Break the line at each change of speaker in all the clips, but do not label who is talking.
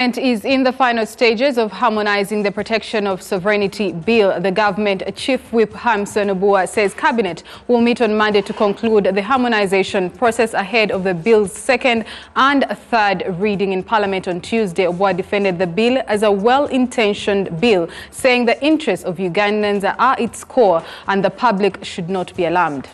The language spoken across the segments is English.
Is in the final stages of harmonizing the Protection of Sovereignty Bill. The government Chief Whip Hamson Obua says Cabinet will meet on Monday to conclude the harmonization process ahead of the bill's second and third reading in Parliament on Tuesday. Obua defended the bill as a well-intentioned bill, saying the interests of Ugandans are its core and the public should not be alarmed.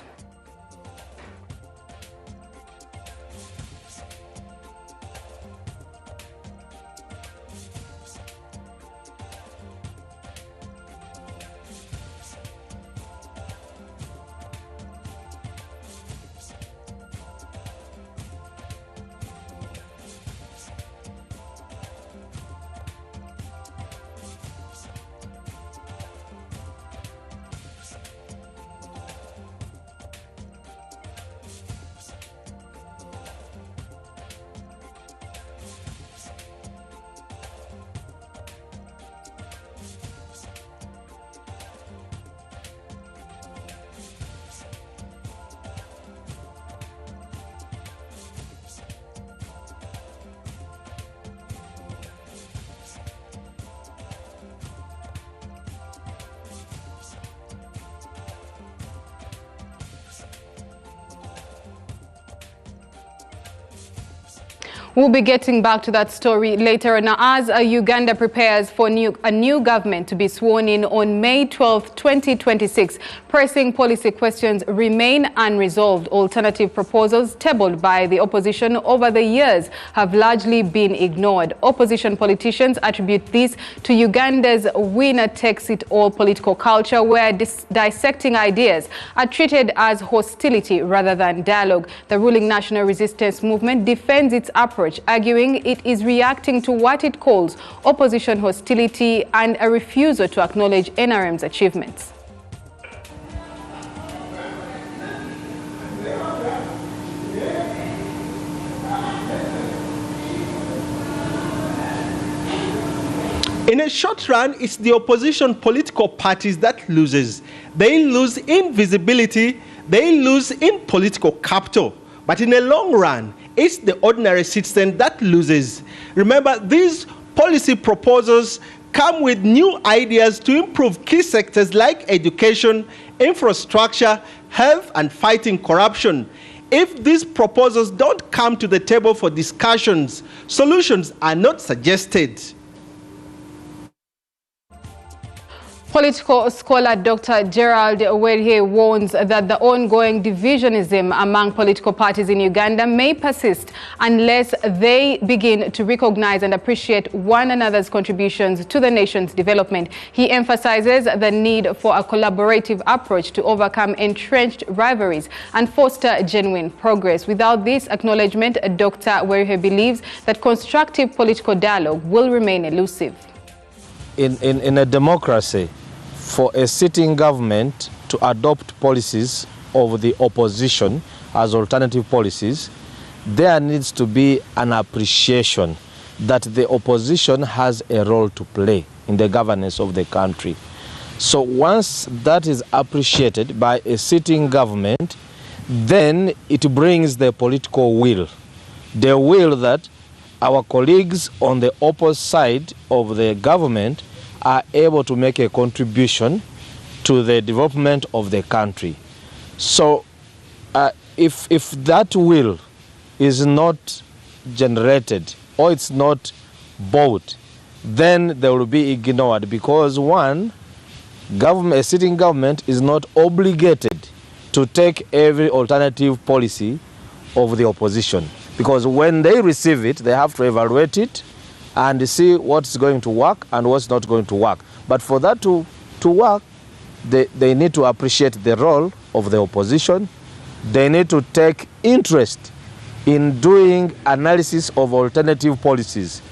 We'll be getting back to that story later. Now, as Uganda prepares for a new government to be sworn in on May 12, 2026, pressing policy questions remain unresolved. Alternative proposals tabled by the opposition over the years have largely been ignored. Opposition politicians attribute this to Uganda's winner-takes-it-all political culture, where dissecting ideas are treated as hostility rather than dialogue. The ruling National Resistance Movement defends its approach, arguing it is reacting to what it calls opposition hostility and a refusal to acknowledge NRM's achievements.
In a short run, it's the opposition political parties that loses. They lose in visibility, they lose in political capital. But in a long run, it's the ordinary citizen that loses. Remember, these policy proposals come with new ideas to improve key sectors like education, infrastructure, health, and fighting corruption. If these proposals don't come to the table for discussions, solutions are not suggested.
Political scholar Dr. Gerald Werhe warns that the ongoing divisionism among political parties in Uganda may persist unless they begin to recognize and appreciate one another's contributions to the nation's development. He emphasizes the need for a collaborative approach to overcome entrenched rivalries and foster genuine progress. Without this acknowledgement, Dr. Werhe believes that constructive political dialogue will remain elusive.
In a democracy, for a sitting government to adopt policies of the opposition as alternative policies, there needs to be an appreciation that the opposition has a role to play in the governance of the country. So once that is appreciated by a sitting government, then it brings the political will. The will that our colleagues on the opposite side of the government are able to make a contribution to the development of the country. So if that will is not generated or it's not bought, then they will be ignored, because one, a sitting government is not obligated to take every alternative policy of the opposition, because when they receive it, they have to evaluate it and see what's going to work and what's not going to work. But for that to work, they need to appreciate the role of the opposition. They need to take interest in doing analysis of alternative policies.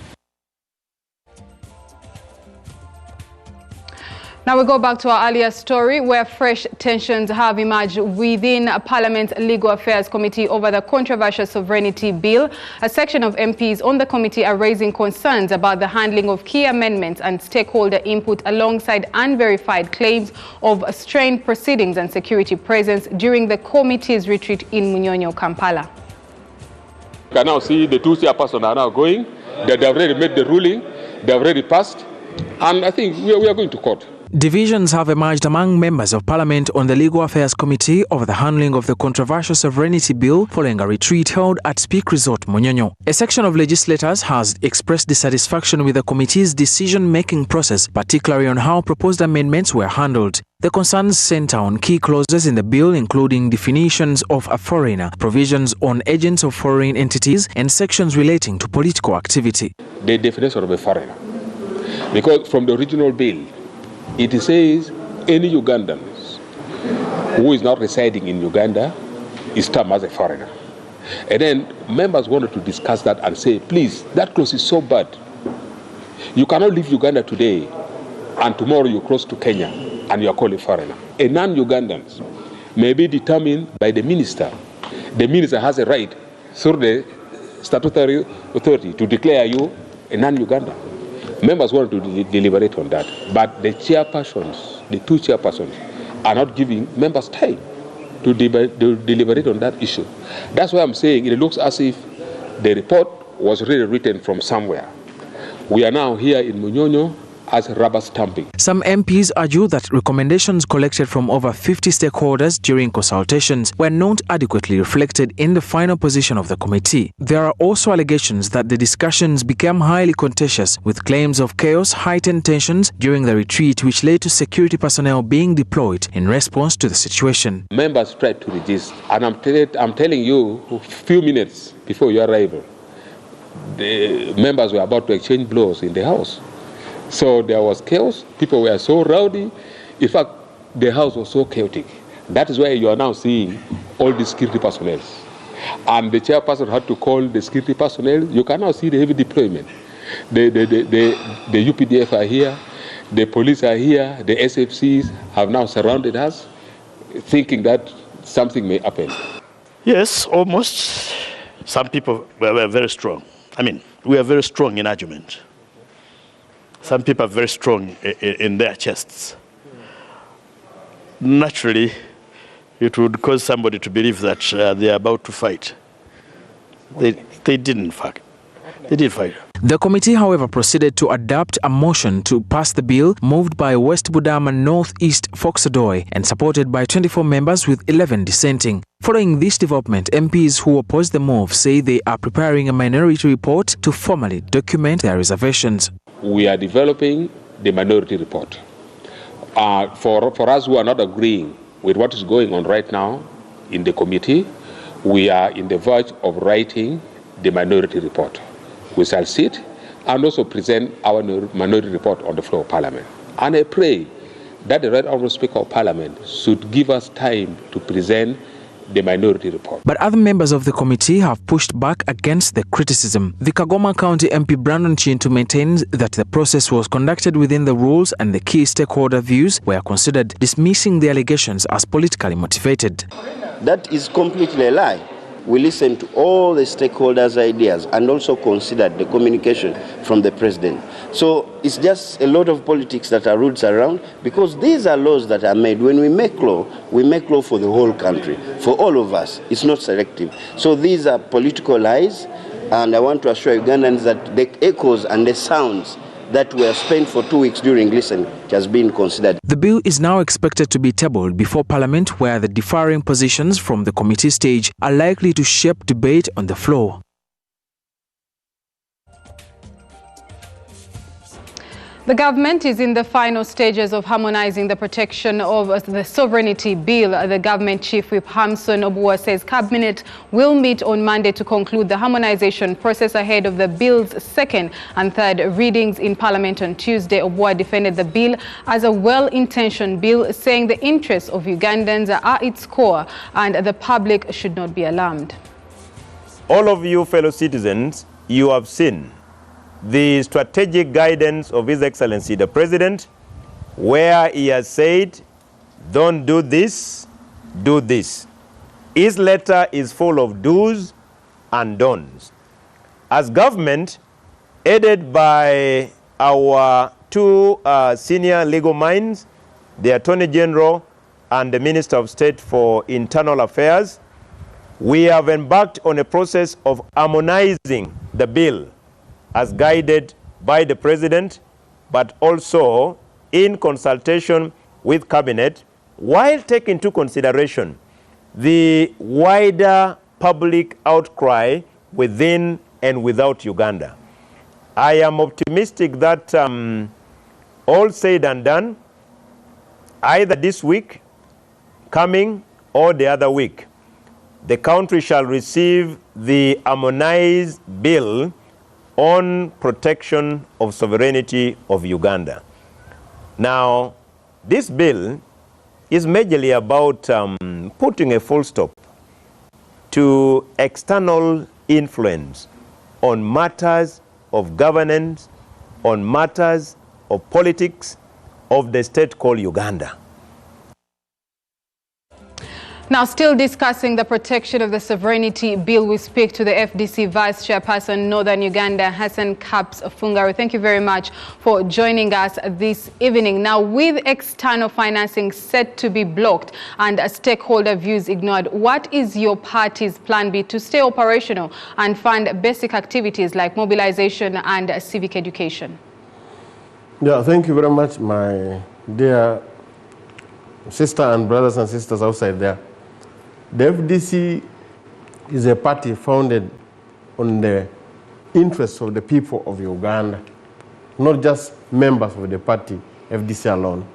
Now we go back to our earlier story, where fresh tensions have emerged within Parliament's Legal Affairs Committee over the controversial Sovereignty Bill. A section of MPs on the committee are raising concerns about the handling of key amendments and stakeholder input, alongside unverified claims of strained proceedings and security presence during the committee's retreat in Munyonyo, Kampala.
can now see the two chairpersons are now going. They have already made the ruling. They have already passed. And I think we are going to court.
Divisions have emerged among members of Parliament on the Legal Affairs Committee over the handling of the controversial sovereignty bill following a retreat held at Speak Resort, Munyonyo. A section of legislators has expressed dissatisfaction with the committee's decision-making process, particularly on how proposed amendments were handled. The concerns center on key clauses in the bill, including definitions of a foreigner, provisions on agents of foreign entities, and sections relating to political activity.
The definition of a foreigner. Because from the original bill, it says any Ugandan who is not residing in Uganda is termed as a foreigner. And then members wanted to discuss that and say, please, that clause is so bad. You cannot leave Uganda today and tomorrow you cross to Kenya and you are called a foreigner. A non-Ugandans may be determined by the minister. The minister has a right through the statutory authority to declare you a non-Ugandan. Members want to deliberate on that, but the chairpersons, the two chairpersons, are not giving members time to deliberate on that issue. That's why I'm saying it looks as if the report was really written from somewhere. We are now here in Munyonyo as rubber stamping.
Some MPs argue that recommendations collected from over 50 stakeholders during consultations were not adequately reflected in the final position of the committee. There are also allegations that the discussions became highly contentious, with claims of chaos, heightened tensions during the retreat, which led to security personnel being deployed in response to the situation.
Members tried to resist, and I'm telling you, a few minutes before your arrival, the members were about to exchange blows in the house. So there was chaos. People were so rowdy. In fact, the house was so chaotic. That is why you are now seeing all the security personnel. And the chairperson had to call the security personnel. You can now see the heavy deployment. The UPDF are here. The police are here. The SFCs have now surrounded us, thinking that something may happen.
Yes, almost. Some people were very strong. I mean, we are very strong in argument. Some people are very strong in their chests. Naturally, it would cause somebody to believe that they are about to fight. They didn't fight. They did fight.
The committee, however, proceeded to adopt a motion to pass the bill moved by West Budama North East Foxadoy and supported by 24 members with 11 dissenting. Following this development, MPs who oppose the move say they are preparing a minority report to formally document their reservations.
We are developing the minority report. For us who are not agreeing with what is going on right now in the committee, we are in the verge of writing the minority report. We shall sit and also present our minority report on the floor of Parliament. And I pray that the Right Honourable Speaker of Parliament should give us time to present the minority report.
But other members of the committee have pushed back against the criticism. The Kagoma County MP Brandon Chintu maintains that the process was conducted within the rules and the key stakeholder views were considered, dismissing the allegations as politically motivated.
That is completely a lie. We listened to all the stakeholders' ideas and also considered the communication from the president. So it's just a lot of politics that are roots around, because these are laws that are made. When we make law for the whole country, for all of us. It's not selective. So these are political lies, and I want to assure Ugandans that the echoes and the sounds that were spent for 2 weeks during listening has been considered.
The bill is now expected to be tabled before Parliament, where the differing positions from the committee stage are likely to shape debate on the floor.
The government is in the final stages of harmonizing the protection of the sovereignty bill. The government chief whip Hamson Obua says cabinet will meet on Monday to conclude the harmonization process ahead of the bill's second and third readings in Parliament on Tuesday. Obua defended the bill as a well-intentioned bill, saying the interests of Ugandans are at its core and the public should not be alarmed.
All of you fellow citizens, you have seen the strategic guidance of His Excellency the President, where he has said, don't do this, do this. His letter is full of do's and don'ts. As government, aided by our two senior legal minds, the Attorney General and the Minister of State for Internal Affairs, We have embarked on a process of harmonizing the bill as guided by the President, but also in consultation with Cabinet, while taking into consideration the wider public outcry within and without Uganda. I am optimistic that all said and done, either this week, coming, or the other week, the country shall receive the harmonized bill on protection of sovereignty of Uganda. Now, this bill is majorly about putting a full stop to external influence on matters of governance, on matters of politics of the state called Uganda.
Now, still discussing the protection of the sovereignty bill, we speak to the FDC Vice Chairperson, Northern Uganda, Hassan Kaps Fungaru. Thank you very much for joining us this evening. Now, with external financing set to be blocked and stakeholder views ignored, what is your party's plan B to stay operational and fund basic activities like mobilization and civic education?
Yeah, thank you very much, my dear sister and brothers and sisters outside there. The FDC is a party founded on the interests of the people of Uganda, not just members of the party, FDC alone.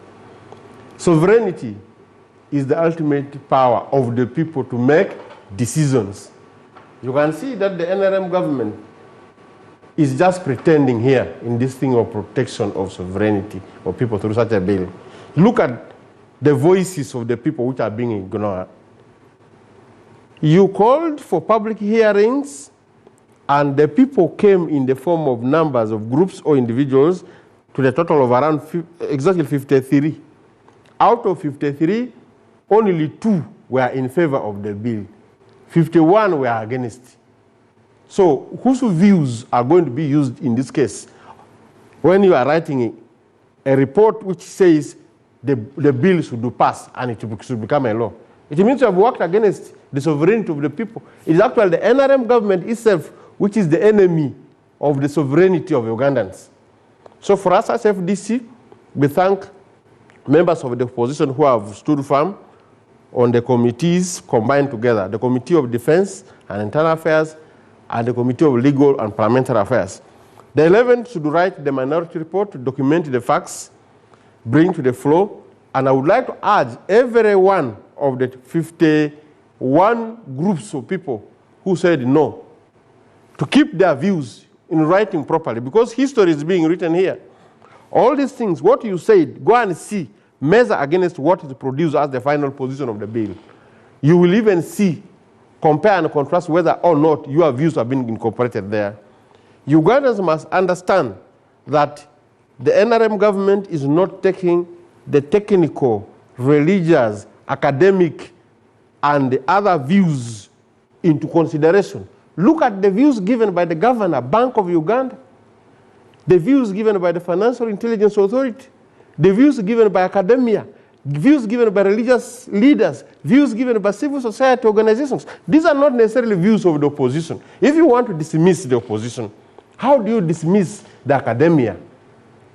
Sovereignty is the ultimate power of the people to make decisions. You can see that the NRM government is just pretending here in this thing of protection of sovereignty of people through such a bill. Look at the voices of the people which are being ignored. You called for public hearings, and the people came in the form of numbers of groups or individuals to the total of around exactly 53. Out of 53, only 2 were in favor of the bill. 51 were against. So whose views are going to be used in this case? When you are writing a report which says the bill should pass and it should become a law, it means you have worked against the sovereignty of the people. It is actually the NRM government itself which is the enemy of the sovereignty of Ugandans. So for us as FDC, we thank members of the opposition who have stood firm on the committees combined together, the Committee of Defense and Internal Affairs and the Committee of Legal and Parliamentary Affairs. The 11 should write the minority report to document the facts, bring to the floor, and I would like to urge every one of the 51 groups of people who said no to keep their views in writing properly, because history is being written here. All these things, what you said, go and see, measure against what is produced as the final position of the bill. You will even see, compare and contrast whether or not your views have been incorporated there. Ugandans must understand that the NRM government is not taking the technical, religious, academic, and the other views into consideration. Look at the views given by the governor, Bank of Uganda, the views given by the Financial Intelligence Authority, the views given by academia, views given by religious leaders, views given by civil society organizations. These are not necessarily views of the opposition. If you want to dismiss the opposition, how do you dismiss the academia,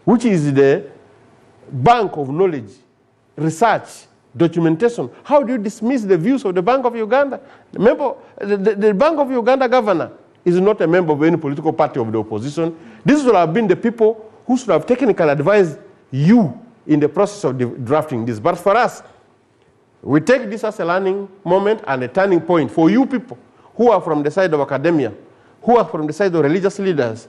which is the bank of knowledge, research, documentation? How do you dismiss the views of the Bank of Uganda? The Bank of Uganda governor is not a member of any political party of the opposition. These would have been the people who should have technically advised you in the process of drafting this. But for us, we take this as a learning moment and a turning point for you people who are from the side of academia, who are from the side of religious leaders,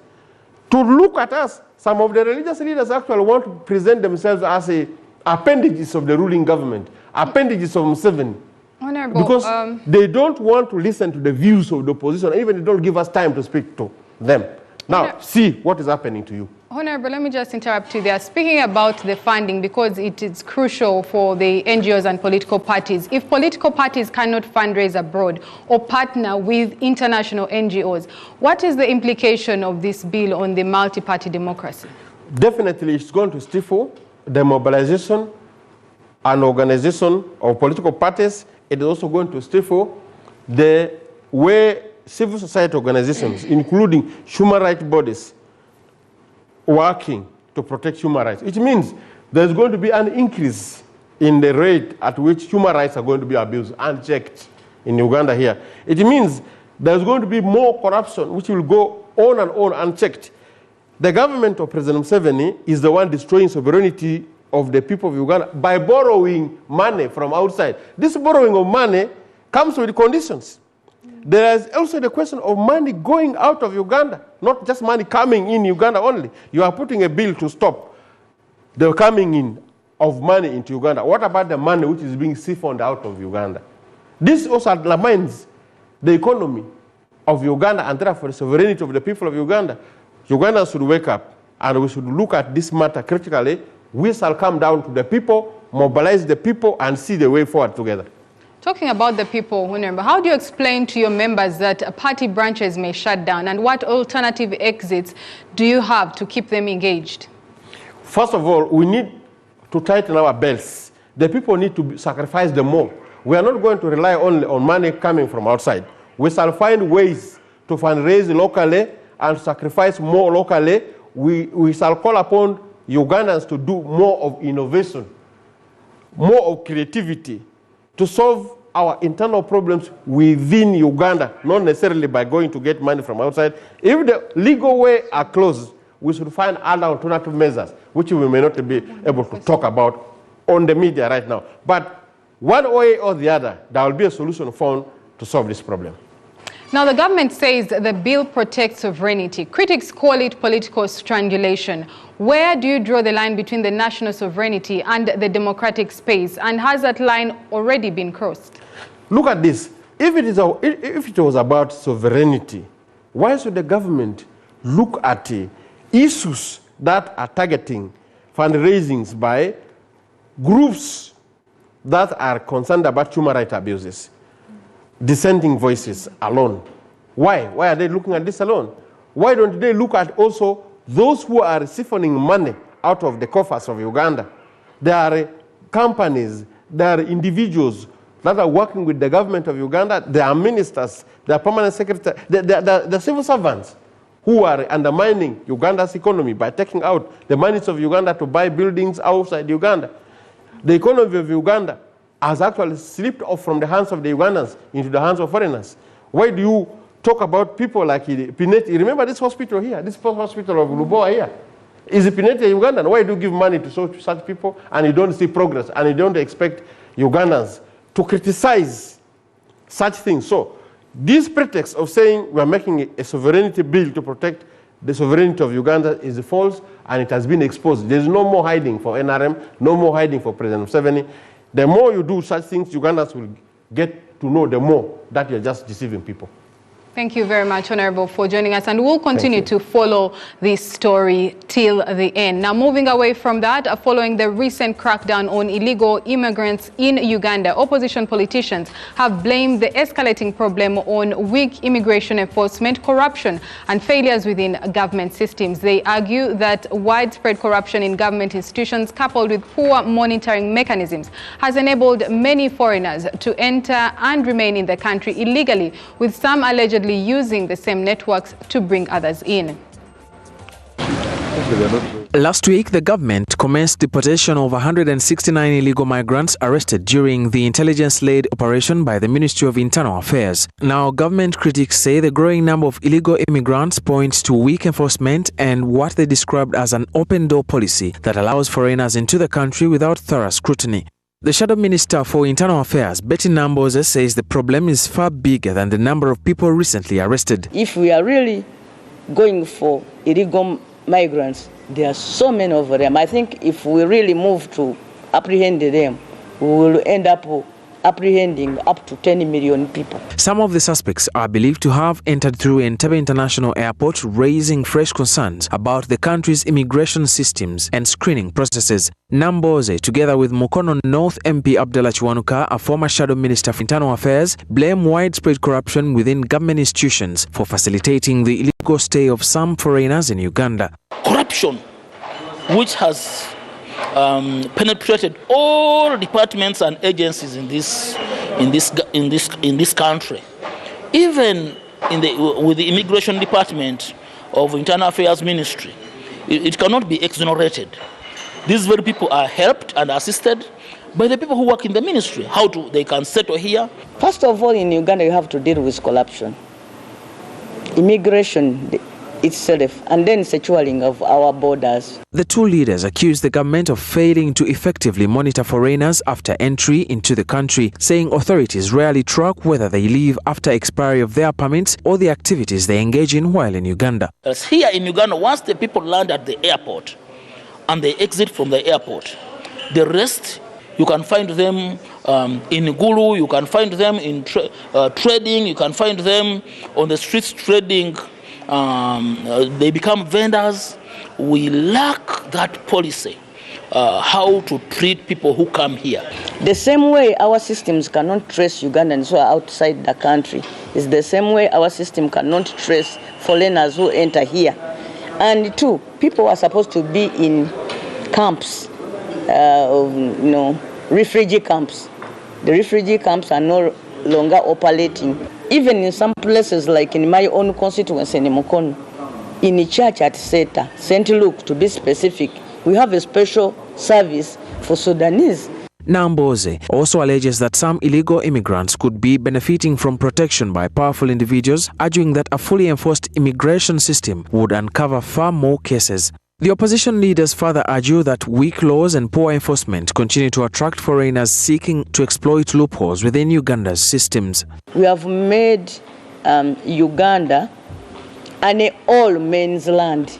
to look at us. Some of the religious leaders actually want to present themselves as appendages of the ruling government, appendages of Museveni.
Honorable,
because they don't want to listen to the views of the opposition, even they don't give us time to speak to them. Now, see what is happening to you.
Honorable, let me just interrupt you there. Speaking about the funding, because it is crucial for the NGOs and political parties. If political parties cannot fundraise abroad or partner with international NGOs, what is the implication of this bill on the multi-party democracy?
Definitely, it's going to stifle the mobilization and organization of political parties. It is also going to stifle the way civil society organizations, including human rights bodies, working to protect human rights. It means there's going to be an increase in the rate at which human rights are going to be abused, unchecked in Uganda here. It means there's going to be more corruption, which will go on and on unchecked. The government of President Museveni is the one destroying sovereignty of the people of Uganda by borrowing money from outside. This borrowing of money comes with conditions. There is also the question of money going out of Uganda, not just money coming in Uganda only. You are putting a bill to stop the coming in of money into Uganda. What about the money which is being siphoned out of Uganda? This also undermines the economy of Uganda and therefore the sovereignty of the people of Uganda. Ugandans should wake up and we should look at this matter critically. We shall come down to the people, mobilize the people, and see the way forward together.
Talking about the people, Honorable, how do you explain to your members that party branches may shut down, and what alternative exits do you have to keep them engaged?
First of all, we need to tighten our belts. The people need to sacrifice them more. We are not going to rely only on money coming from outside. We shall find ways to fundraise locally and sacrifice more locally. We shall call upon Ugandans to do more of innovation, more of creativity, to solve our internal problems within Uganda, not necessarily by going to get money from outside. If the legal way are closed, we should find other alternative measures, which we may not be able to talk about on the media right now. But one way or the other, there will be a solution found to solve this problem.
Now, the government says the bill protects sovereignty. Critics call it political strangulation. Where do you draw the line between the national sovereignty and the democratic space? And has that line already been crossed?
Look at this. If it was about sovereignty, why should the government look at issues that are targeting fundraisings by groups that are concerned about human rights abuses? Dissenting voices alone. Why? Why are they looking at this alone? Why don't they look at also those who are siphoning money out of the coffers of Uganda? There are companies, there are individuals that are working with the government of Uganda. There are ministers, there are permanent secretaries, the civil servants who are undermining Uganda's economy by taking out the monies of Uganda to buy buildings outside Uganda. The economy of Uganda has actually slipped off from the hands of the Ugandans into the hands of foreigners. Why do you talk about people like Pineti? Remember this hospital here, this hospital of Luboa here. Is Pineti a Ugandan? Why do you give money to such people and you don't see progress and you don't expect Ugandans to criticize such things? So this pretext of saying we are making a sovereignty bill to protect the sovereignty of Uganda is false, and it has been exposed. There is no more hiding for NRM, no more hiding for President Museveni. The more you do such things, Ugandans will get to know the more that you're just deceiving people.
Thank you very much, Honorable, for joining us, and we'll continue to follow this story till the end. Now, moving away from that, following the recent crackdown on illegal immigrants in Uganda, opposition politicians have blamed the escalating problem on weak immigration enforcement, corruption, and failures within government systems. They argue that widespread corruption in government institutions, coupled with poor monitoring mechanisms, has enabled many foreigners to enter and remain in the country illegally, with some allegedly using the same networks to bring others in.
Last week, the government commenced deportation of 169 illegal migrants arrested during the intelligence-led operation by the Ministry of Internal Affairs. Now, government critics say the growing number of illegal immigrants points to weak enforcement and what they described as an open-door policy that allows foreigners into the country without thorough scrutiny. The Shadow Minister for Internal Affairs, Betty Namboza, says the problem is far bigger than the number of people recently arrested.
If we are really going for illegal migrants, there are so many of them. I think if we really move to apprehend them, we will end up apprehending up to 10 million people.
Some of the suspects are believed to have entered through Entebbe International Airport, raising fresh concerns about the country's immigration systems and screening processes. Namboze, together with Mukono North MP Abdallah Chiwanuka, a former Shadow Minister for Internal Affairs, blame widespread corruption within government institutions for facilitating the illegal stay of some foreigners in Uganda.
Corruption, which has penetrated all departments and agencies in this country. even with the Immigration Department of Internal Affairs Ministry, it cannot be exonerated. These very people are helped and assisted by the people who work in the ministry. They can settle here.
First of all, in Uganda, you have to deal with corruption, immigration itself, and then securing of our borders.
The two leaders accused the government of failing to effectively monitor foreigners after entry into the country, saying authorities rarely track whether they leave after expiry of their permits or the activities they engage in while in Uganda.
As here in Uganda, once the people land at the airport and they exit from the airport, the rest, you can find them in Gulu, you can find them in trading, you can find them on the streets trading. They become vendors. We lack that policy, how to treat people who come here.
The same way our systems cannot trace Ugandans who are outside the country is the same way our system cannot trace foreigners who enter here. And two, people are supposed to be in camps, refugee camps. The refugee camps are no longer operating. Even in some places, like in my own constituency in Mukono, in the church at Seta, St. Luke to be specific, we have a special service for Sudanese.
Namboze also alleges that some illegal immigrants could be benefiting from protection by powerful individuals, arguing that a fully enforced immigration system would uncover far more cases. The opposition leaders further argue that weak laws and poor enforcement continue to attract foreigners seeking to exploit loopholes within Uganda's systems.
We have made Uganda an all-men's land.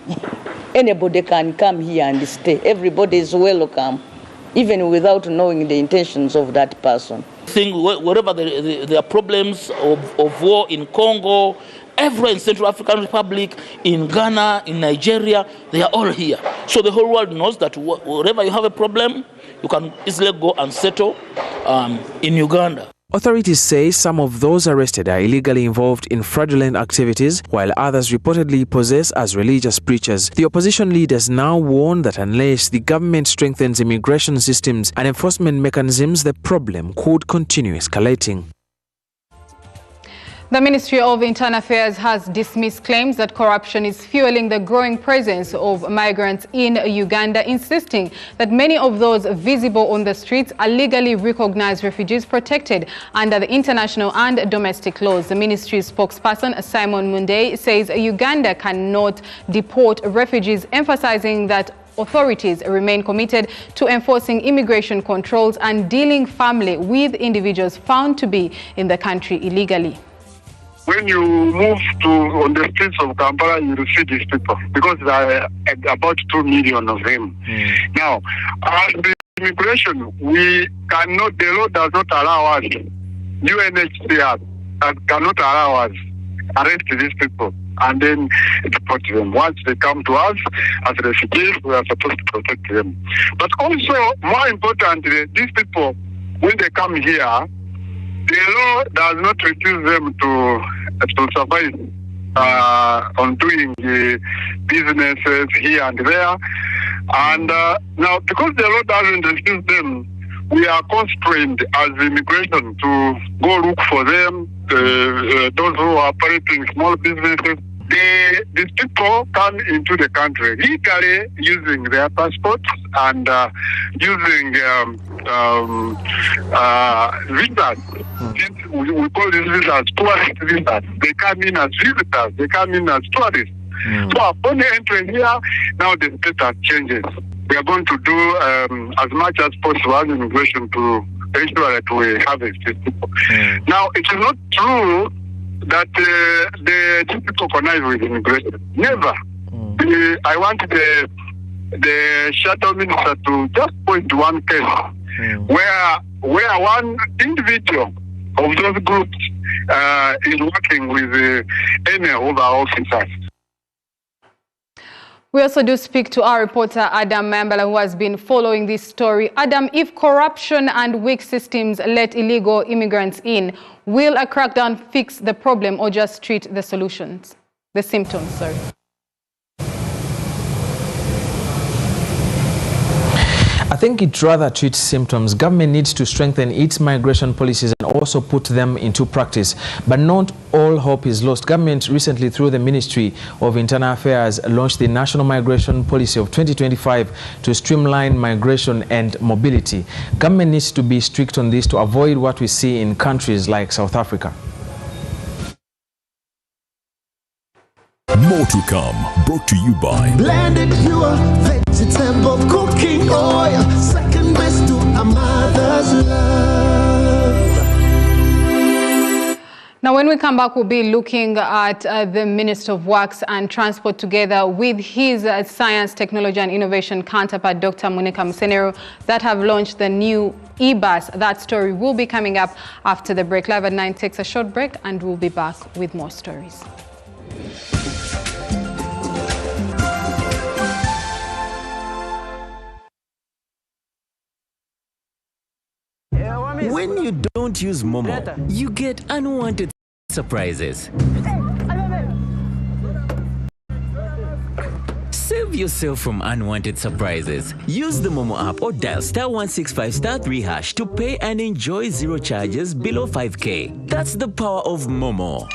Anybody can come here and stay. Everybody is welcome, even without knowing the intentions of that person.
Wherever there are problems of war in Congo, everywhere in Central African Republic, in Ghana, in Nigeria, they are all here. So the whole world knows that wherever you have a problem, you can easily go and settle in Uganda.
Authorities say some of those arrested are illegally involved in fraudulent activities, while others reportedly pose as religious preachers. The opposition leaders now warn that unless the government strengthens immigration systems and enforcement mechanisms, the problem could continue escalating.
The Ministry of Internal Affairs has dismissed claims that corruption is fueling the growing presence of migrants in Uganda, insisting that many of those visible on the streets are legally recognized refugees protected under the international and domestic laws. The ministry's spokesperson, Simon Munde, says Uganda cannot deport refugees, emphasizing that authorities remain committed to enforcing immigration controls and dealing fairly with individuals found to be in the country illegally.
When you move on the streets of Kampala, you will see these people because there are about 2 million of them. Now, as the immigration, we cannot, the law does not allow us, UNHCR cannot allow us arrest these people and then deport them. Once they come to us as refugees, we are supposed to protect them. But also, more importantly, these people, when they come here, the law does not refuse them to survive on doing businesses here and there. And now, because the law doesn't refuse them, we are constrained as immigration to go look for them, those who are operating small businesses. These people come into the country legally using their passports and using visas. We call these visas tourist visas. They come in as visitors. They come in as tourists. So upon entering here, now the status changes. We are going to do as much as possible as immigration to ensure that we harvest these people. Now, it is not true that the people connive with immigration. Never. I want the shadow minister to just point to one case where one individual of those groups is working with any of our officers.
We also do speak to our reporter Adam Mambala, who has been following this story. Adam, if corruption and weak systems let illegal immigrants in, will a crackdown fix the problem or just treat the symptoms, sorry?
I think it rather treats symptoms. Government needs to strengthen its migration policies and also put them into practice. But not all hope is lost. Government recently, through the Ministry of Internal Affairs, launched the National Migration Policy of 2025 to streamline migration and mobility. Government needs to be strict on this to avoid what we see in countries like South Africa.
More to come, brought to you by
blended pure vegetable cooking oil, second best to a mother's love.
Now, when we come back, we'll be looking at the Minister of Works and Transport together with his Science, Technology and Innovation counterpart, Dr. Munika Musenero, that have launched the new e-bus. That story will be coming up after the break. Live at 9 takes a short break, and we'll be back with more stories.
When you don't use Momo, you get unwanted surprises. Save yourself from unwanted surprises. Use the Momo app or dial *165*3# to pay and enjoy zero charges below 5K. That's the power of Momo.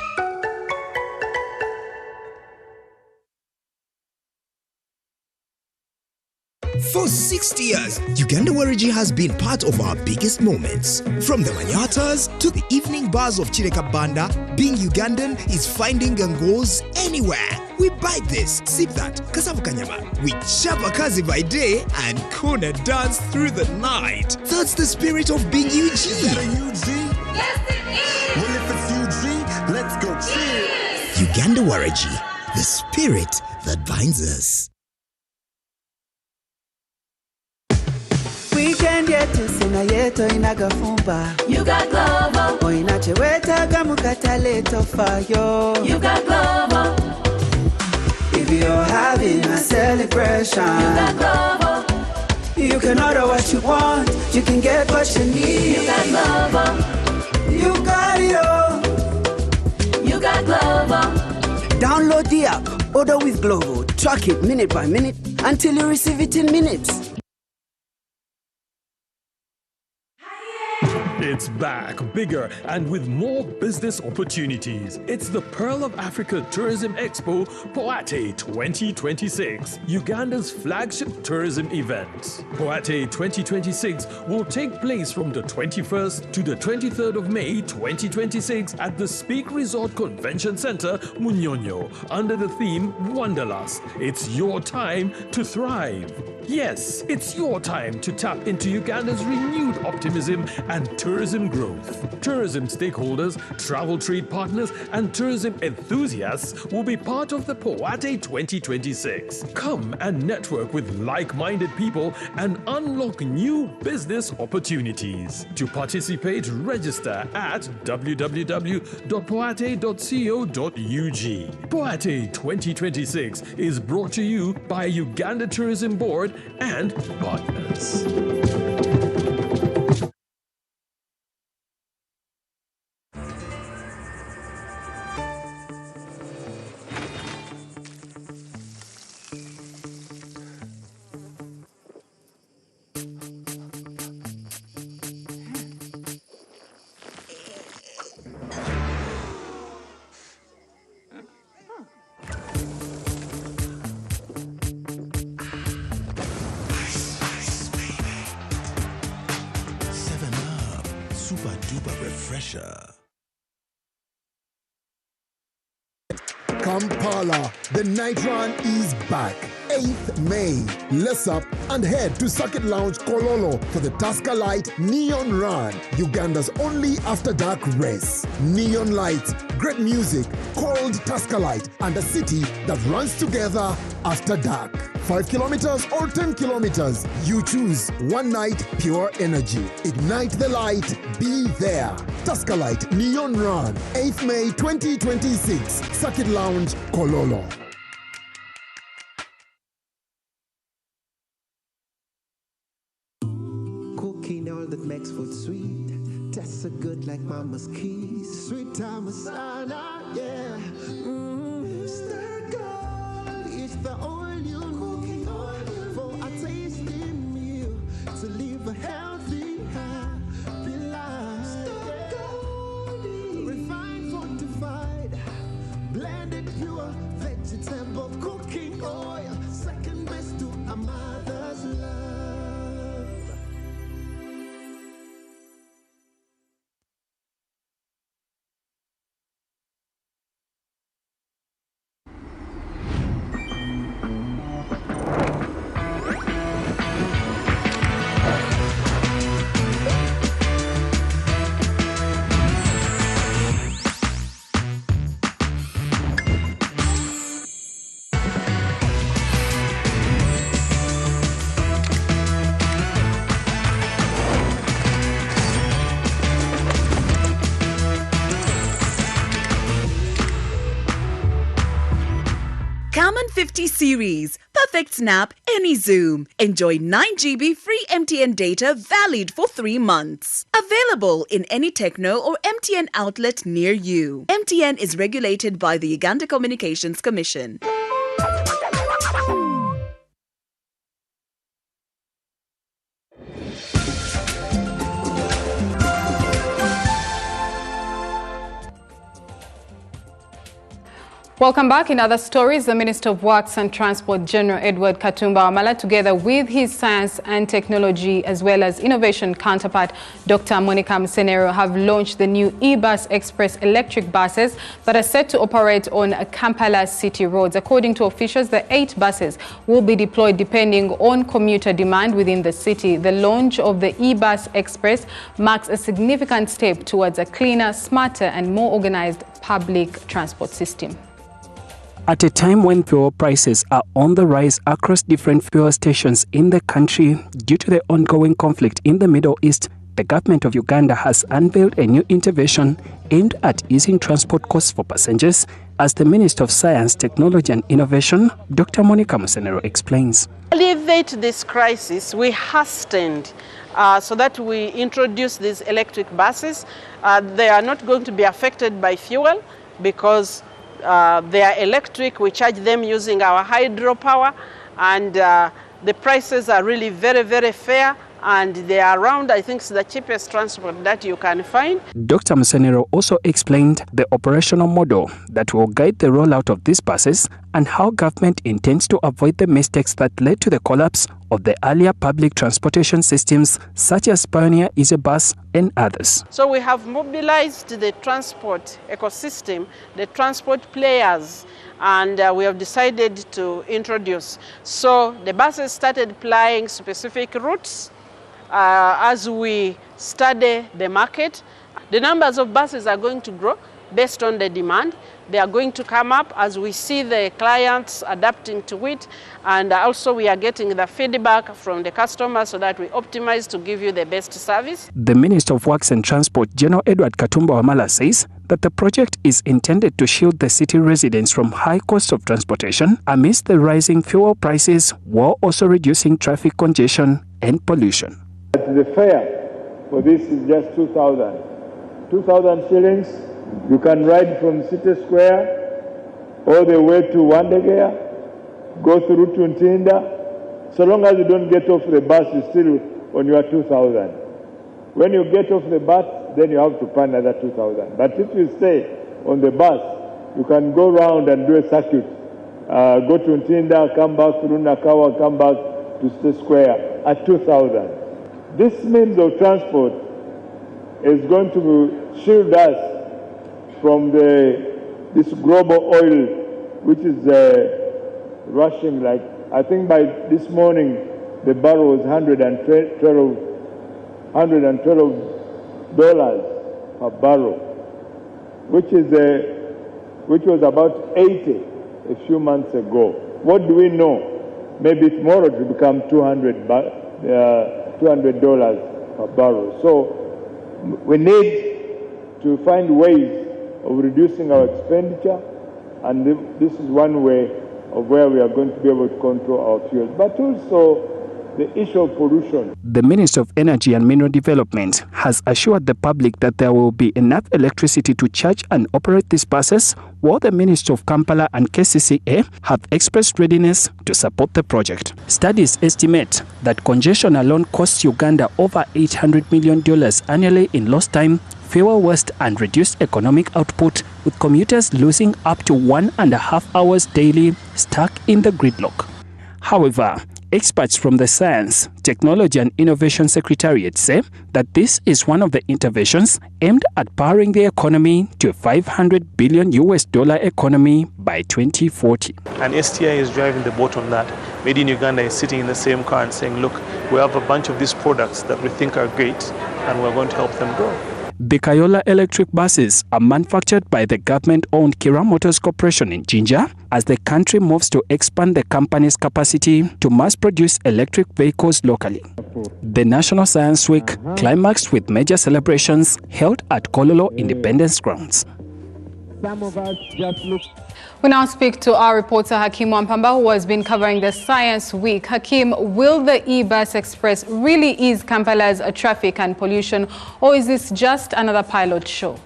For 60 years, Uganda Warigi has been part of our biggest moments. From the manyatas to the evening bars of Chireka Banda, being Ugandan is finding angles anywhere. We buy this, sip that, kasavu kanyama. We chapa kazi by day and kuna dance through the night. That's the spirit of being UG.
Is that a UG? Yes, it is! Well, if it's UG, let's go cheers!
Uganda Warigi, the spirit that binds us.
Weekend yetu sina yeto inagafumba. You got Glovo. Oinacheweta gamukatale tofayo. You got Glovo. If you're having a celebration, you got Glovo. You can order what you want. You can get what you need. You got Glovo. You got it all. You got Glovo. Download the app. Order with Glovo. Track it minute by minute until you receive it in minutes.
It's back, bigger, and with more business opportunities. It's the Pearl of Africa Tourism Expo, Poate 2026, Uganda's flagship tourism event. Poate 2026 will take place from the 21st to the 23rd of May 2026 at the Speak Resort Convention Center, Munyonyo, under the theme Wanderlust. It's your time to thrive. Yes, it's your time to tap into Uganda's renewed optimism and tourism growth. Tourism stakeholders, travel trade partners, and tourism enthusiasts will be part of the Poate 2026. Come and network with like-minded people and unlock new business opportunities. To participate, register at www.poate.co.ug. Poate 2026 is brought to you by Uganda Tourism Board and partners.
Super duper refresher.
Kampala, the night run is back. 8th May. Let's up and head to Circuit Lounge Kololo for the Tusker Light Neon Run, Uganda's only after-dark race. Neon lights, great music, cold Tusker Light, and a city that runs together after dark. 5 kilometers or 10 kilometers, you choose. One night, pure energy. Ignite the light, be there. Tusker Light Neon Run, 8th May 2026, Circuit Lounge, Kololo.
Cooking all that makes food sweet. Tastes so good like mama's keys. Sweet Tamasana, yeah. Stir gold, it's the oil you need for a tasty meal to live a healthy life. Stir gold.
50 series. Perfect snap, any zoom. Enjoy 9 GB free MTN data valid for 3 months. Available in any Techno or MTN outlet near you. MTN is regulated by the Uganda Communications Commission.
Welcome back. In other stories, the Minister of Works and Transport, General Edward Katumba Wamala, together with his science and technology as well as innovation counterpart, Dr. Monica Msenero, have launched the new E-Bus Express electric buses that are set to operate on Kampala city roads. According to officials, the 8 buses will be deployed depending on commuter demand within the city. The launch of the E-Bus Express marks a significant step towards a cleaner, smarter and more organized public transport system.
At a time when fuel prices are on the rise across different fuel stations in the country due to the ongoing conflict in the Middle East, the government of Uganda has unveiled a new intervention aimed at easing transport costs for passengers, as the Minister of Science, Technology and Innovation, Dr. Monica Msenero, explains.
To alleviate this crisis, we hastened so that we introduce these electric buses. They are not going to be affected by fuel because they are electric. We charge them using our hydropower, and the prices are really very, very fair, and they are around, I think, it's the cheapest transport that you can find.
Dr. Msenero also explained the operational model that will guide the rollout of these buses and how government intends to avoid the mistakes that led to the collapse of the earlier public transportation systems such as Pioneer Easy Bus and others.
So we have mobilized the transport ecosystem, the transport players, and we have decided to introduce. So the buses started plying specific routes as we study the market. The numbers of buses are going to grow based on the demand. They are going to come up as we see the clients adapting to it, and also we are getting the feedback from the customers so that we optimize to give you the best service.
The Minister of Works and Transport, General Edward Katumba Wamala, says that the project is intended to shield the city residents from high costs of transportation amidst the rising fuel prices, while also reducing traffic congestion and pollution.
The fare for this is just 2,000 shillings. You can ride from City Square all the way to Wandegea, go through to Ntinda. So long as you don't get off the bus, you're still on your 2,000. When you get off the bus, then you have to pay another 2,000. But if you stay on the bus, you can go around and do a circuit. Go to Ntinda, come back through Nakawa, come back to City Square at 2,000. This means of transport is going to shield us from this global oil, which is rushing. Like, I think by this morning, the barrel was $112 per barrel, which was about 80 a few months ago. What do we know? Maybe tomorrow it will become $200 per barrel. So we need to find ways of reducing our expenditure, and this is one way of where we are going to be able to control our fuels, but also the issue of pollution.
The Minister of Energy and Mineral Development has assured the public that there will be enough electricity to charge and operate these buses, while the Minister of Kampala and KCCA have expressed readiness to support the project. Studies estimate that congestion alone costs Uganda over $800 million annually in lost time, fuel waste and reduced economic output, with commuters losing up to 1.5 hours daily stuck in the gridlock. However, experts from the Science, Technology and Innovation Secretariat say that this is one of the interventions aimed at powering the economy to a $500 billion economy by 2040.
And STI is driving the boat on that. Made in Uganda is sitting in the same car and saying, look, we have a bunch of these products that we think are great and we're going to help them grow.
The Kayola electric buses are manufactured by the government-owned Kira Motors Corporation in Jinja as the country moves to expand the company's capacity to mass-produce electric vehicles locally. The National Science Week climaxed with major celebrations held at Kololo Independence Grounds.
some of us just look.
We now speak to our reporter Hakim Wampamba, who has been covering the Science Week. Hakim, will the e-bus express really ease Kampala's traffic and pollution, or is this just another pilot show?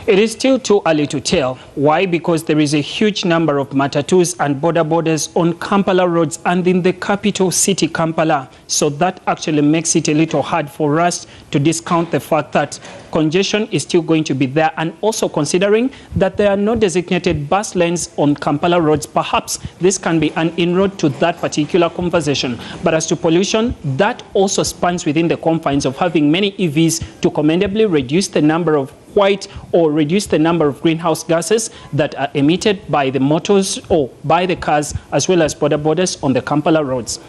It is still too early to tell. Why? Because there is a huge number of matatus and border borders on Kampala roads and in the capital city, Kampala. So that actually makes it a little hard for us to discount the fact that congestion is still going to be there. And also considering that there are no designated bus lanes on Kampala roads, perhaps this can be an inroad to that particular conversation. But as to pollution, that also spans within the confines of having many EVs to commendably reduce the number of white or reduce the number of greenhouse gases that are emitted by the motors or by the cars as well as border borders on the Kampala roads.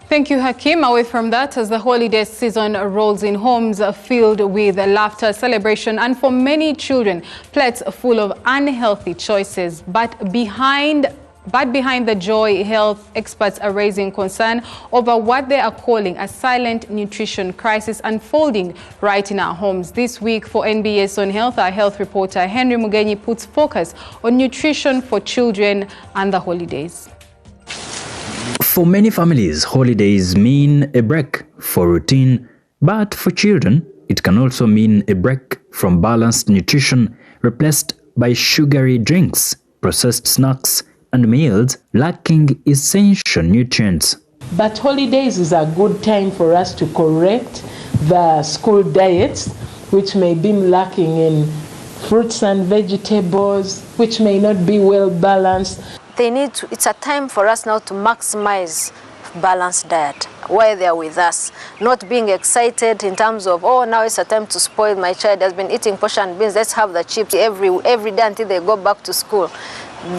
Thank you, Hakim. Away from that, as the holiday season rolls in, homes are filled with laughter, celebration, and for many children, plates full of unhealthy choices. But behind the joy, health experts are raising concern over what they are calling a silent nutrition crisis unfolding right in our homes. This week for NBS on Health, our health reporter Henry Mugenyi puts focus on nutrition for children and the holidays.
For many families, holidays mean a break for routine, but for children, it can also mean a break from balanced nutrition replaced by sugary drinks, processed snacks, and meals lacking essential nutrients.
But holidays is a good time for us to correct the school diets, which may be lacking in fruits and vegetables, which may not be well balanced.
It's a time for us now to maximize balanced diet while they're with us, not being excited in terms of, oh, now it's a time to spoil, my child has been eating portion beans, let's have the chips every day until they go back to school.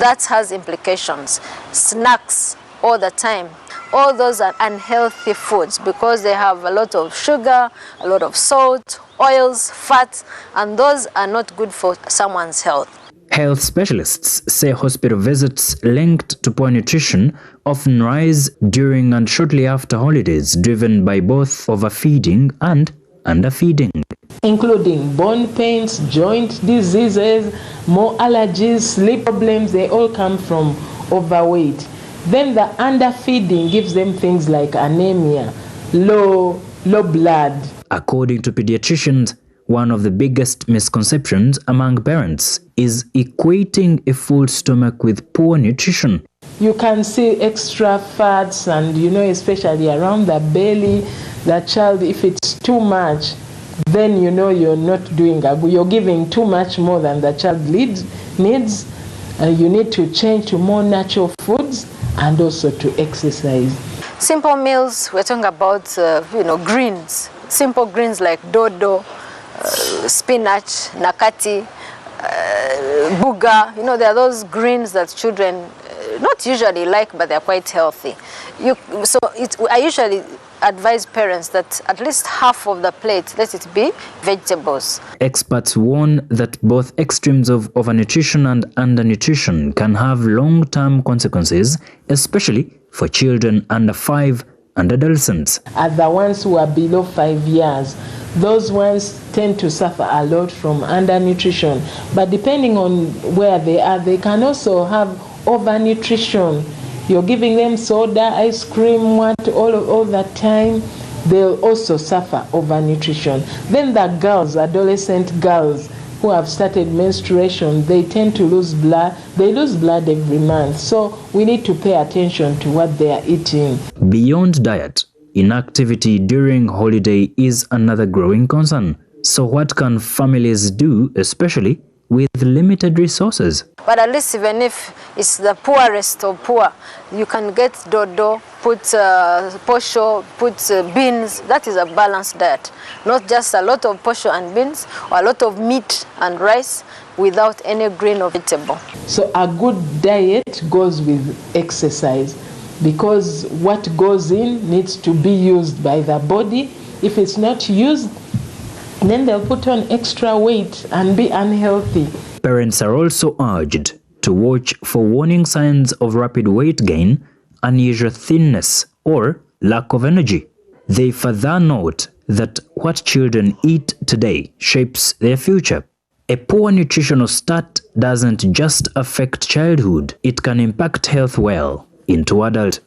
That has implications. Snacks all the time. All those are unhealthy foods because they have a lot of sugar, a lot of salt, oils, fats, and those are not good for someone's health.
Health specialists say hospital visits linked to poor nutrition often rise during and shortly after holidays, driven by both overfeeding and underfeeding,
including bone pains, joint diseases, more allergies, sleep problems. They all come from overweight. Then the underfeeding gives them things like anemia, low blood.
According to pediatricians, one of the biggest misconceptions among parents is equating a full stomach with poor nutrition.
You can see extra fats and, especially around the belly. The child, if it's too much, then you're not doing good. You're giving too much more than the child needs. You need to change to more natural foods and also to exercise.
Simple meals, we're talking about, greens. Simple greens like dodo, spinach, nakati, buga. There are those greens that children not usually like, but they're quite healthy. I usually advise parents that at least half of the plate, let it be vegetables. Experts warn that both extremes of overnutrition and undernutrition can have long-term consequences, especially for children under 5 and adolescents.
Are the ones who are below 5 years. Those ones tend to suffer a lot from undernutrition. But depending on where they are, they can also have overnutrition. You're giving them soda, ice cream, all the time. They'll also suffer overnutrition. Then the girls, adolescent girls who have started menstruation, they tend to lose blood. They lose blood every month. So we need to pay attention to what they are eating.
Beyond diet, inactivity during holiday is another growing concern. So what can families do, especially with limited resources?
But at least even if it's the poorest of poor, you can get dodo, put posho, put beans. That is a balanced diet. Not just a lot of posho and beans or a lot of meat and rice without any green or vegetable.
So a good diet goes with exercise because what goes in needs to be used by the body. If it's not used, then they'll put on extra weight and be unhealthy.
Parents are also urged to watch for warning signs of rapid weight gain, unusual thinness, or lack of energy. They further note that what children eat today shapes their future. A poor nutritional start doesn't just affect childhood, it can impact health well into adulthood.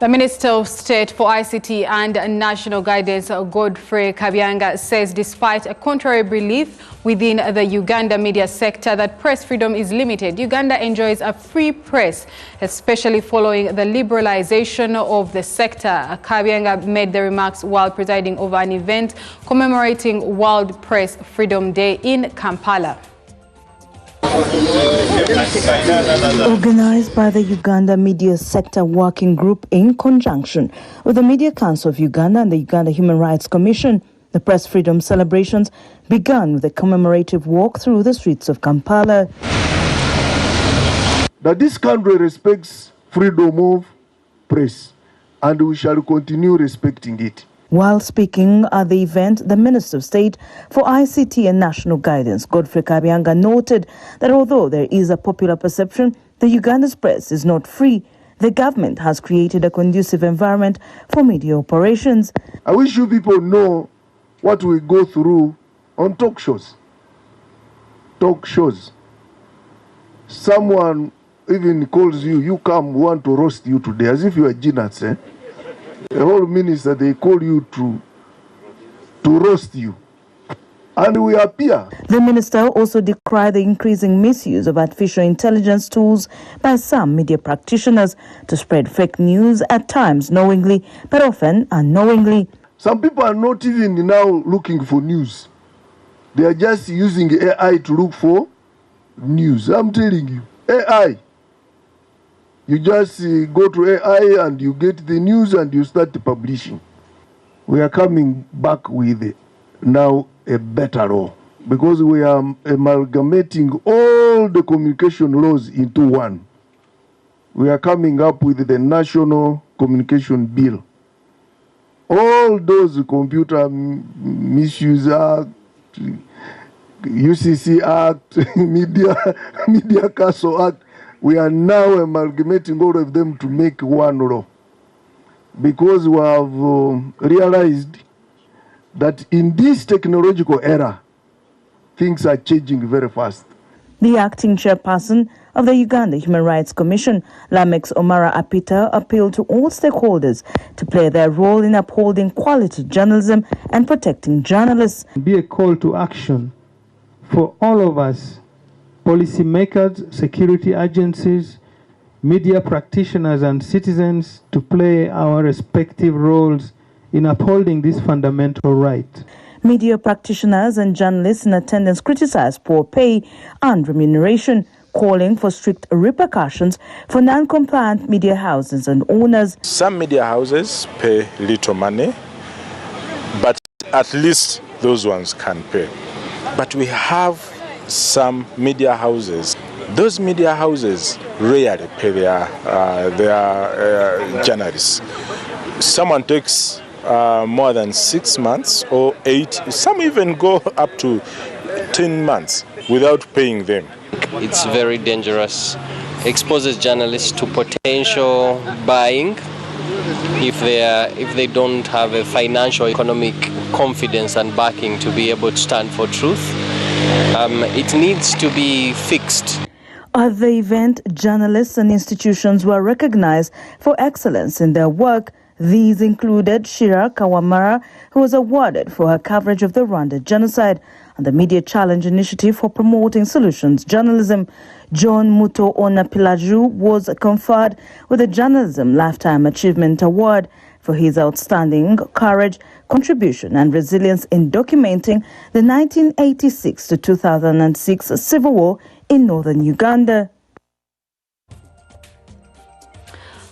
The Minister of State for ICT and National Guidance, Godfrey Kabyanga, says despite a contrary belief within the Uganda media sector that press freedom is limited, Uganda enjoys a free press, especially following the liberalization of the sector. Kabyanga made the remarks while presiding over an event commemorating World Press Freedom Day in Kampala.
Organized by the Uganda Media Sector Working Group in conjunction with the Media Council of Uganda and the Uganda Human Rights Commission, the press freedom celebrations began with a commemorative walk through the streets of Kampala.
That this country respects freedom of press, and we shall continue respecting it.
While speaking at the event, the Minister of State for ICT and National Guidance, Godfrey Kabyanga, noted that although there is a popular perception that Uganda's press is not free, the government has created a conducive environment for media operations.
I wish you people know what we go through on talk shows. Talk shows. Someone even calls you, you come, we want to roast you today, as if you are genius, eh? The whole minister, they call you to roast you. And we appear.
The minister also decried the increasing misuse of artificial intelligence tools by some media practitioners to spread fake news, at times knowingly, but often unknowingly.
Some people are not even now looking for news. They are just using AI to look for news. I'm telling you, AI. You just go to AI and you get the news and you start publishing. We are coming back with now a better law because we are amalgamating all the communication laws into one. We are coming up with the National Communication Bill. All those Computer Misuse Act, UCC Act, Media Council Act, we are now amalgamating all of them to make one law because we have realized that in this technological era, things are changing very fast.
The acting chairperson of the Uganda Human Rights Commission, Lamex Omara Apita, appealed to all stakeholders to play their role in upholding quality journalism and protecting journalists.
Be a call to action for all of us, policymakers, security agencies, media practitioners and citizens to play our respective roles in upholding this fundamental right.
Media practitioners and journalists in attendance criticized poor pay and remuneration, calling for strict repercussions for non-compliant media houses and owners.
Some media houses pay little money, but at least those ones can pay. But we have some media houses. Those media houses rarely pay their journalists. Someone takes more than 6 months or 8, some even go up to 10 months without paying them.
It's very dangerous. Exposes journalists to potential buying if they don't have a financial economic confidence and backing to be able to stand for truth. It needs to be fixed.
At the event, journalists and institutions were recognized for excellence in their work. These included Shira Kawamara, who was awarded for her coverage of the Rwanda genocide, and the Media Challenge Initiative for promoting solutions journalism. John Muto Onapilaju was conferred with the Journalism Lifetime Achievement Award for his outstanding courage, contribution and resilience in documenting the 1986 to 2006 civil war in northern Uganda.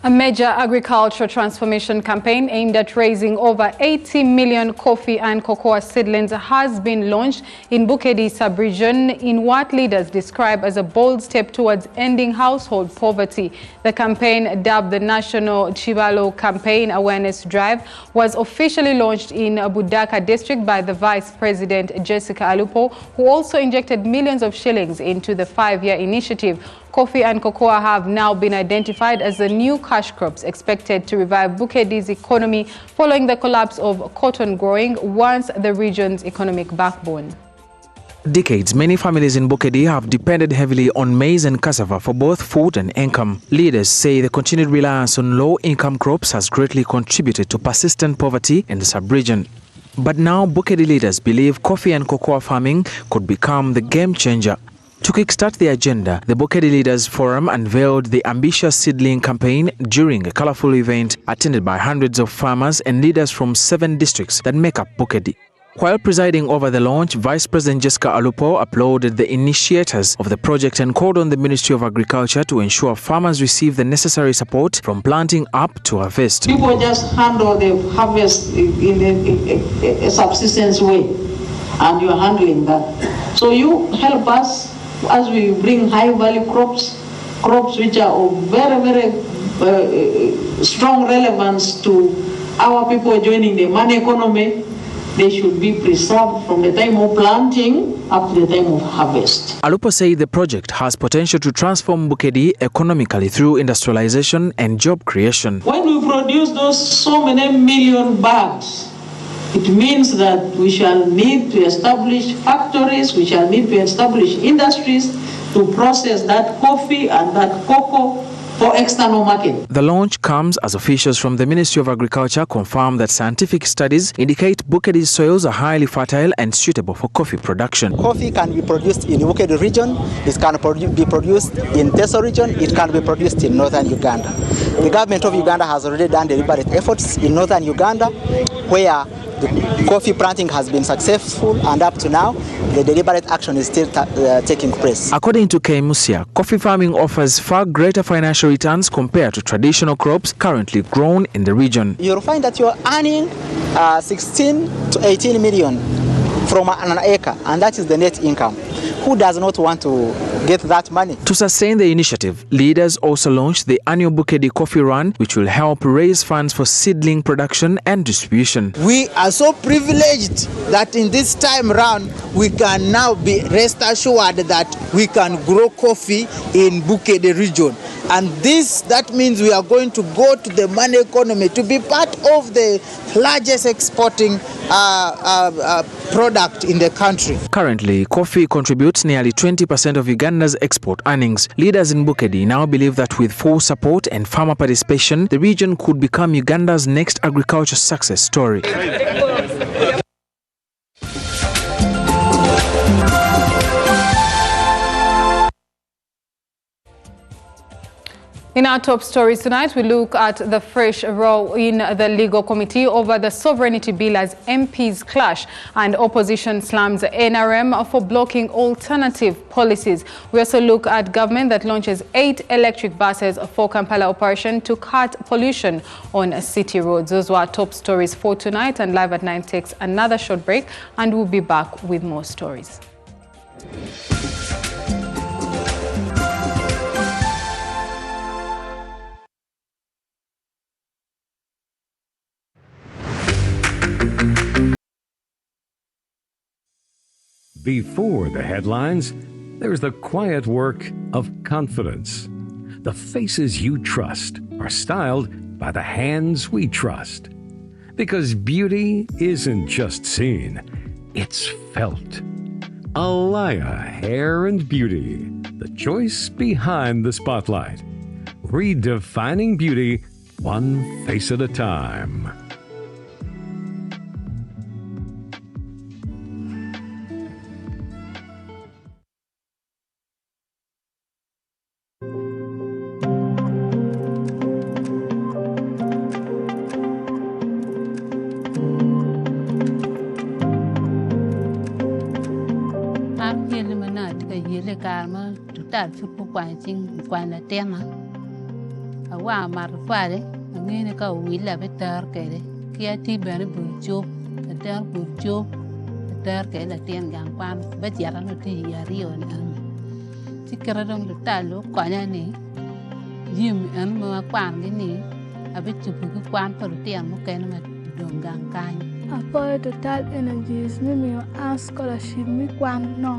A major agricultural transformation campaign aimed at raising over 80 million coffee and cocoa seedlings has been launched in Bukedi sub-region in what leaders describe as a bold step towards ending household poverty. The campaign, dubbed the National Chibalo Campaign Awareness Drive, was officially launched in Budaka district by the Vice President Jessica Alupo, who also injected millions of shillings into the 5-year initiative. coffee and cocoa have now been identified as the new cash crops expected to revive Bukedi's economy following the collapse of cotton growing, once the region's economic backbone.
Decades, many families in Bukedi have depended heavily on maize and cassava for both food and income. Leaders say the continued reliance on low-income crops has greatly contributed to persistent poverty in the sub-region. But now Bukedi leaders believe coffee and cocoa farming could become the game changer. To kickstart the agenda, the Bukedi Leaders Forum unveiled the ambitious seedling campaign during a colorful event attended by hundreds of farmers and leaders from 7 districts that make up Bukedi. While presiding over the launch, Vice President Jessica Alupo applauded the initiators of the project and called on the Ministry of Agriculture to ensure farmers receive the necessary support from planting up to harvest.
People just handle the harvest in a subsistence way, and you're handling that. So you help us as we bring high-value crops which are of very, very strong relevance to our people joining the money economy. They should be preserved from the time of planting up to the time of harvest.
Alupo said the project has potential to transform Bukedi economically through industrialization and job creation.
When we produce those so many million bags, it means that we shall need to establish factories, we shall need to establish industries to process that coffee and that cocoa for external market.
The launch comes as officials from the Ministry of Agriculture confirm that scientific studies indicate Bukedi's soils are highly fertile and suitable for coffee production.
Coffee can be produced in the Bukedi region, it can be produced in Teso region, it can be produced in northern Uganda. The government of Uganda has already done deliberate efforts in northern Uganda where the coffee planting has been successful, and up to now, the deliberate action is still taking place.
According to Kay Musia, coffee farming offers far greater financial returns compared to traditional crops currently grown in the region.
You'll find that you're earning 16 to 18 million from an acre, and that is the net income. Who does not want to get that money?
To sustain the initiative, leaders also launched the annual Bukedi Coffee Run, which will help raise funds for seedling production and distribution.
We are so privileged that in this time round, we can now be rest assured that we can grow coffee in Bukedi region. And that means we are going to go to the money economy to be part of the largest exporting product in the country.
Currently, coffee contributes nearly 20% of Uganda's export earnings. Leaders in Bukedi now believe that with full support and farmer participation, the region could become Uganda's next agriculture success story.
In our top stories tonight, we look at the fresh row in the legal committee over the sovereignty bill as MPs clash, and opposition slams NRM for blocking alternative policies. We also look at government that launches 8 electric buses for Kampala operation to cut pollution on city roads. Those were our top stories for tonight, and Live at 9 takes another short break, and we'll be back with more stories.
Before the headlines, there's the quiet work of confidence. The faces you trust are styled by the hands we trust. Because beauty isn't just seen, it's felt. Alaya Hair and Beauty, the choice behind the spotlight. Redefining beauty, one face at a time.
Quando tema a wa mar fare ngene ka willa betar kede kia ti bere burjo betar burjo betar ke la tien gang pan bet yara no ti yari on an ti kera dong talo kwanya ni yim an ma kwan ni abet tu ku kwan par tien mo ken ma dong gang kan
Apoyo Total Energies mimi wa scholarship mi kwan no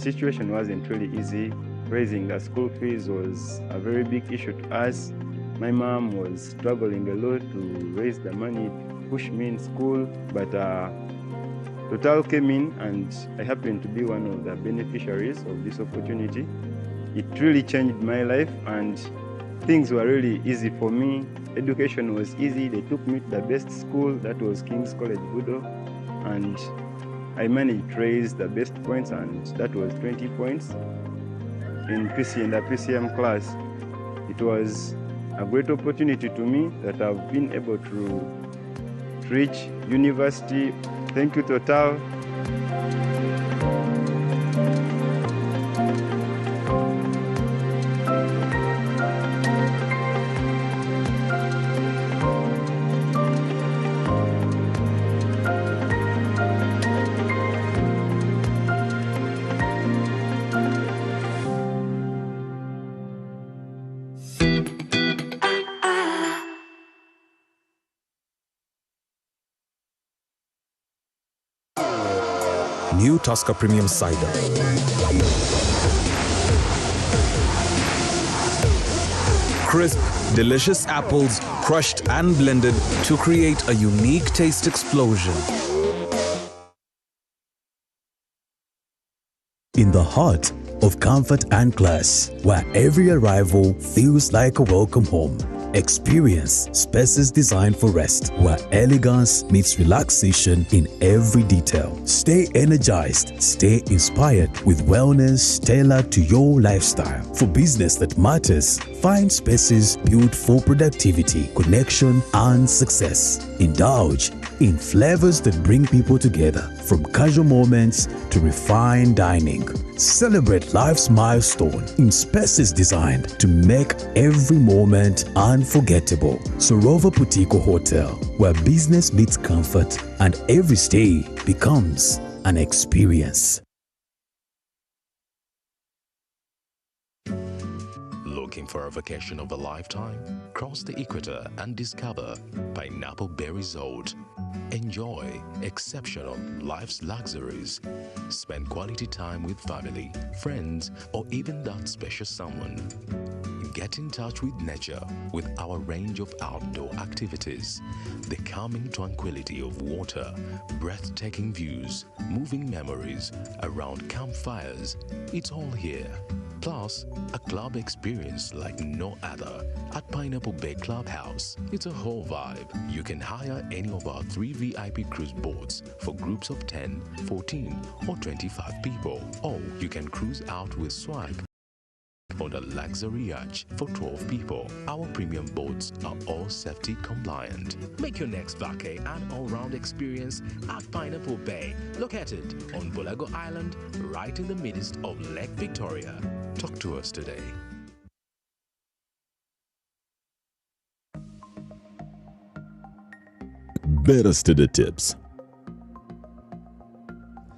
situation wasn't really easy. Raising the school fees was a very big issue to us. My mom was struggling a lot to raise the money to push me in school, but Total came in and I happened to be one of the beneficiaries of this opportunity. It really changed my life and things were really easy for me. Education was easy. They took me to the best school, that was King's College Budo, and I managed to raise the best points, and that was 20 points in the PCM class. It was a great opportunity to me that I've been able to reach university. Thank you, Total.
New Tusker Premium Cider. Crisp, delicious apples crushed and blended to create a unique taste explosion.
In the heart of comfort and class, where every arrival feels like a welcome home. Experience spaces designed for rest, where elegance meets relaxation in every detail. Stay energized, stay inspired with wellness tailored to your lifestyle. For business that matters, find spaces built for productivity, connection, and success. Indulge in flavors that bring people together, from casual moments to refined dining. Celebrate life's milestone in spaces designed to make every moment unforgettable. Sorova Putiko Hotel, where business meets comfort and every stay becomes an experience.
Looking for a vacation of a lifetime? Cross the equator and discover Pineapple Bay Resort. Enjoy exceptional life's luxuries. Spend quality time with family, friends, or even that special someone. Get in touch with nature with our range of outdoor activities. The calming tranquility of water, breathtaking views, moving memories around campfires. It's all here. Plus, a club experience like no other at Pineapple Bay Clubhouse. It's a whole vibe. You can hire any of our 3 VIP cruise boats for groups of 10, 14, or 25 people. Or you can cruise out with swag on a luxury yacht for 12 people. Our premium boats are all safety compliant. Make your next vacay an all-round experience at Pineapple Bay, located on Bulago Island, right in the midst of Lake Victoria. Talk to us today.
Better study tips.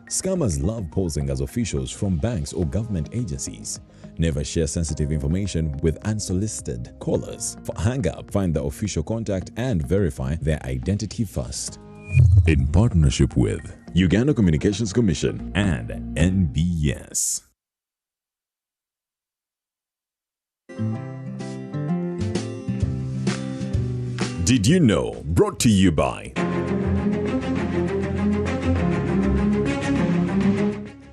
Scammers love posing as officials from banks or government agencies. Never share sensitive information with unsolicited callers. Hang up, find the official contact and verify their identity first. In partnership with Uganda Communications Commission and NBS. Did you know? Brought to you by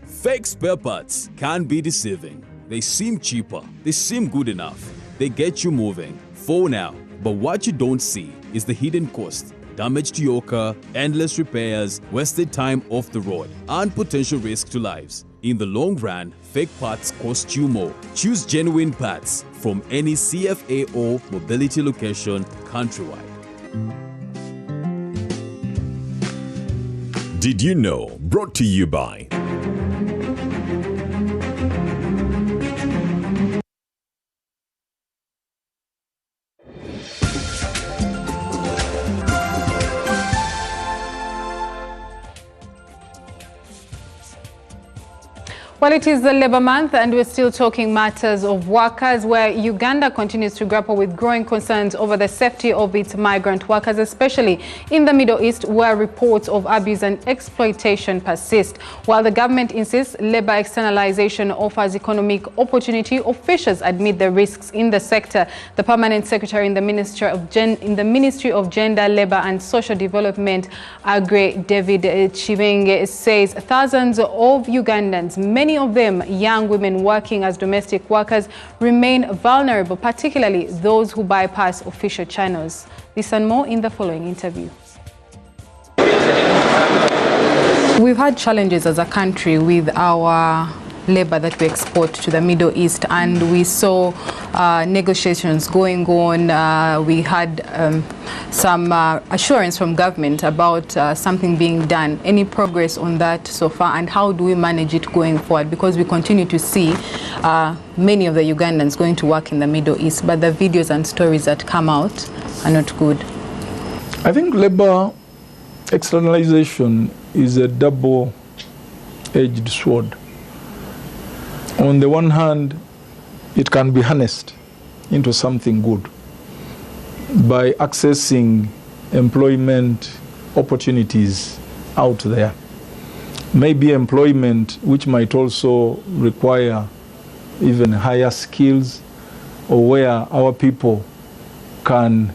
Fake spare parts can be deceiving. They seem cheaper, they seem good enough, they get you moving for now. But what you don't see is the hidden cost, damage to your car, endless repairs, wasted time off the road, and potential risk to lives. In the long run, fake parts cost you more. Choose genuine parts from any CFA or mobility location countrywide.
Did you know? Brought to you by
Well, it is the Labour Month and we're still talking matters of workers, where Uganda continues to grapple with growing concerns over the safety of its migrant workers, especially in the Middle East, where reports of abuse and exploitation persist. While the government insists labour externalization offers economic opportunity, officials admit the risks in the sector. The Permanent Secretary in the Ministry of Gender, Labour and Social Development, Agre David Chibenge, says thousands of Ugandans, many of them young women working as domestic workers, remain vulnerable, particularly those who bypass official channels. This and more in the following interview. We've had challenges as a country with our labor that we export to the Middle East, and we saw negotiations going on. We had some assurance from government about something being done. Any progress on that so far, and how do we manage it going forward? Because we continue to see many of the Ugandans going to work in the Middle East, but the videos and stories that come out are not good.
I think labor externalization is a double-edged sword. On the one hand, it can be harnessed into something good by accessing employment opportunities out there. Maybe employment which might also require even higher skills, or where our people can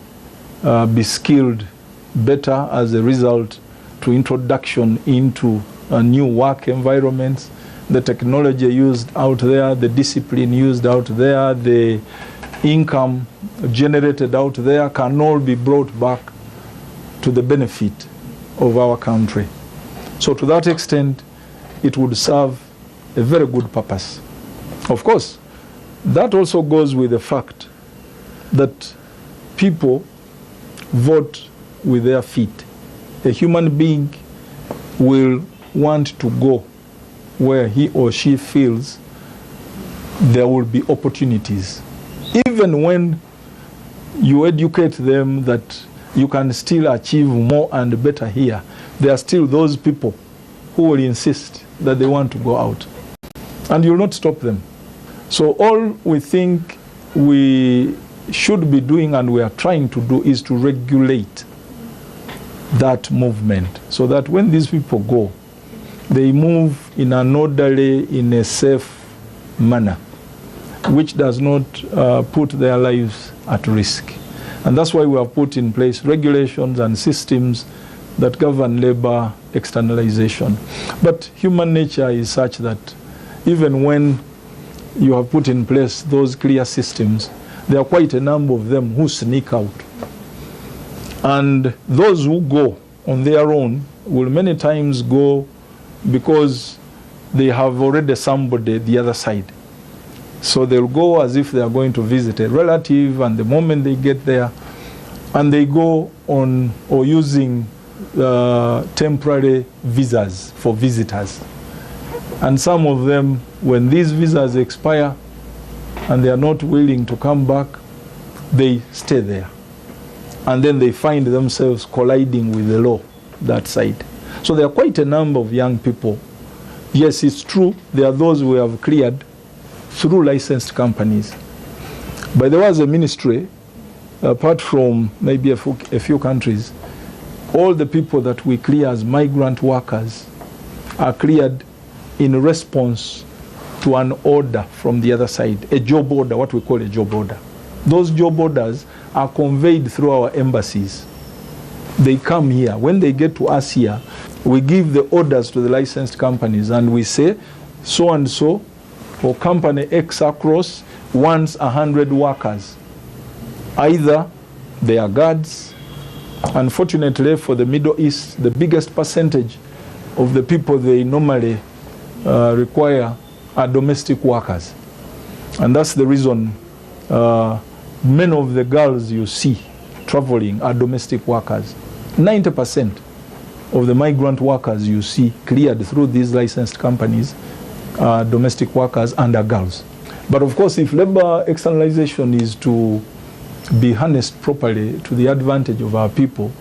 be skilled better as a result to introduction into new work environments. The technology used out there, the discipline used out there, the income generated out there can all be brought back to the benefit of our country. So to that extent, it would serve a very good purpose. Of course, that also goes with the fact that people vote with their feet. A human being will want to go where he or she feels there will be opportunities. Even when you educate them that you can still achieve more and better here, there are still those people who will insist that they want to go out. And you'll not stop them. So all we think we should be doing, and we are trying to do, is to regulate that movement, so that when these people go, they move in an orderly, in a safe manner, which does not put their lives at risk. And that's why we have put in place regulations and systems that govern labor externalization. But human nature is such that even when you have put in place those clear systems, there are quite a number of them who sneak out. And those who go on their own will many times go because they have already somebody the other side. So they'll go as if they are going to visit a relative, and the moment they get there, and they go on or using temporary visas for visitors. And some of them, when these visas expire and they are not willing to come back, they stay there. And then they find themselves colliding with the law that side. So there are quite a number of young people. Yes, it's true, there are those who have cleared through licensed companies. But there was a ministry, apart from maybe a few countries, all the people that we clear as migrant workers are cleared in response to an order from the other side, a job order, what we call a job order. Those job orders are conveyed through our embassies. They come here. When they get to us here, we give the orders to the licensed companies, and we say, so and so, for company X across wants 100 workers. Either they are guards. Unfortunately for the Middle East, the biggest percentage of the people they normally require are domestic workers. And that's the reason many of the girls you see traveling are domestic workers. 90% of the migrant workers you see cleared through these licensed companies are domestic workers and are girls. But of course, if labor externalization is to be harnessed properly to the advantage of our people,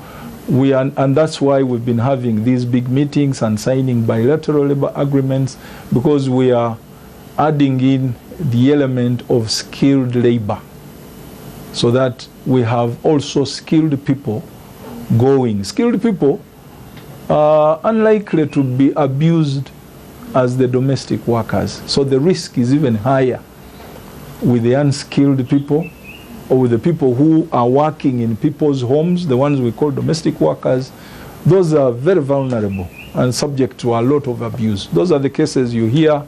And that's why we've been having these big meetings and signing bilateral labor agreements, because we are adding in the element of skilled labor, so that we have also skilled people going. Skilled people are unlikely to be abused as the domestic workers. So the risk is even higher with the unskilled people, or with the people who are working in people's homes, the ones we call domestic workers. Those are very vulnerable and subject to a lot of abuse. Those are the cases you hear.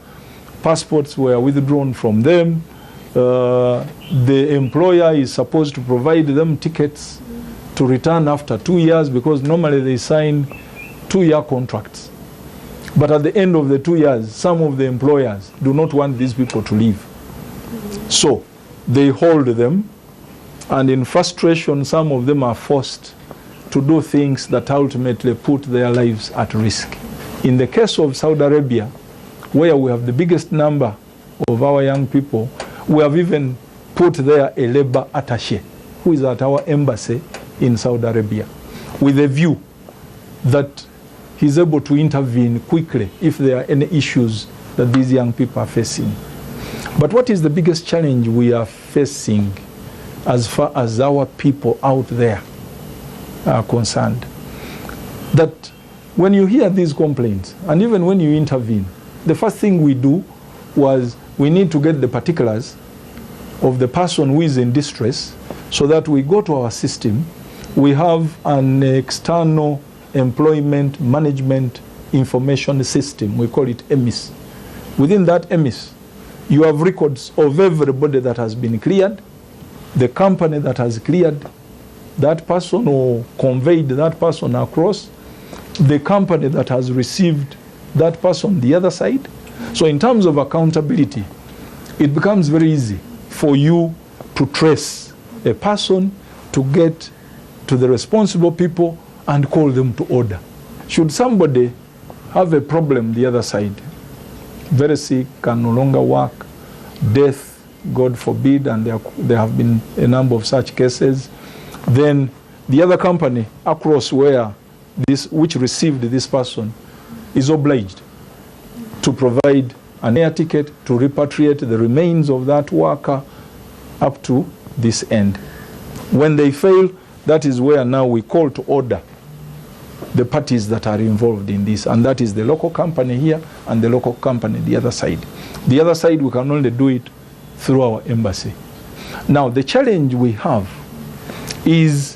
Passports were withdrawn from them. The employer is supposed to provide them tickets to return after 2 years, because normally they sign 2-year contracts. But at the end of the 2 years, some of the employers do not want these people to leave. So they hold them, and in frustration, some of them are forced to do things that ultimately put their lives at risk. In the case of Saudi Arabia, where we have the biggest number of our young people, we have even put there a labor attaché who is at our embassy in Saudi Arabia, with a view that he's able to intervene quickly if there are any issues that these young people are facing. But what is the biggest challenge we are facing as far as our people out there are concerned? That when you hear these complaints, and even when you intervene, the first thing we do was we need to get the particulars of the person who is in distress, so that we go to our system. We have an external employment management information system. We call it EMIS. Within that EMIS, you have records of everybody that has been cleared, the company that has cleared that person or conveyed that person across, the company that has received that person the other side. So in terms of accountability, it becomes very easy for you to trace a person, to get to the responsible people and call them to order. Should somebody have a problem the other side, very sick, can no longer work, death, God forbid, and there have been a number of such cases, then the other company across which received this person is obliged to provide an air ticket to repatriate the remains of that worker up to this end. When they fail, that is where now we call to order the parties that are involved in this, and that is the local company here and the local company the other side. The other side, we can only do it through our embassy. Now, the challenge we have is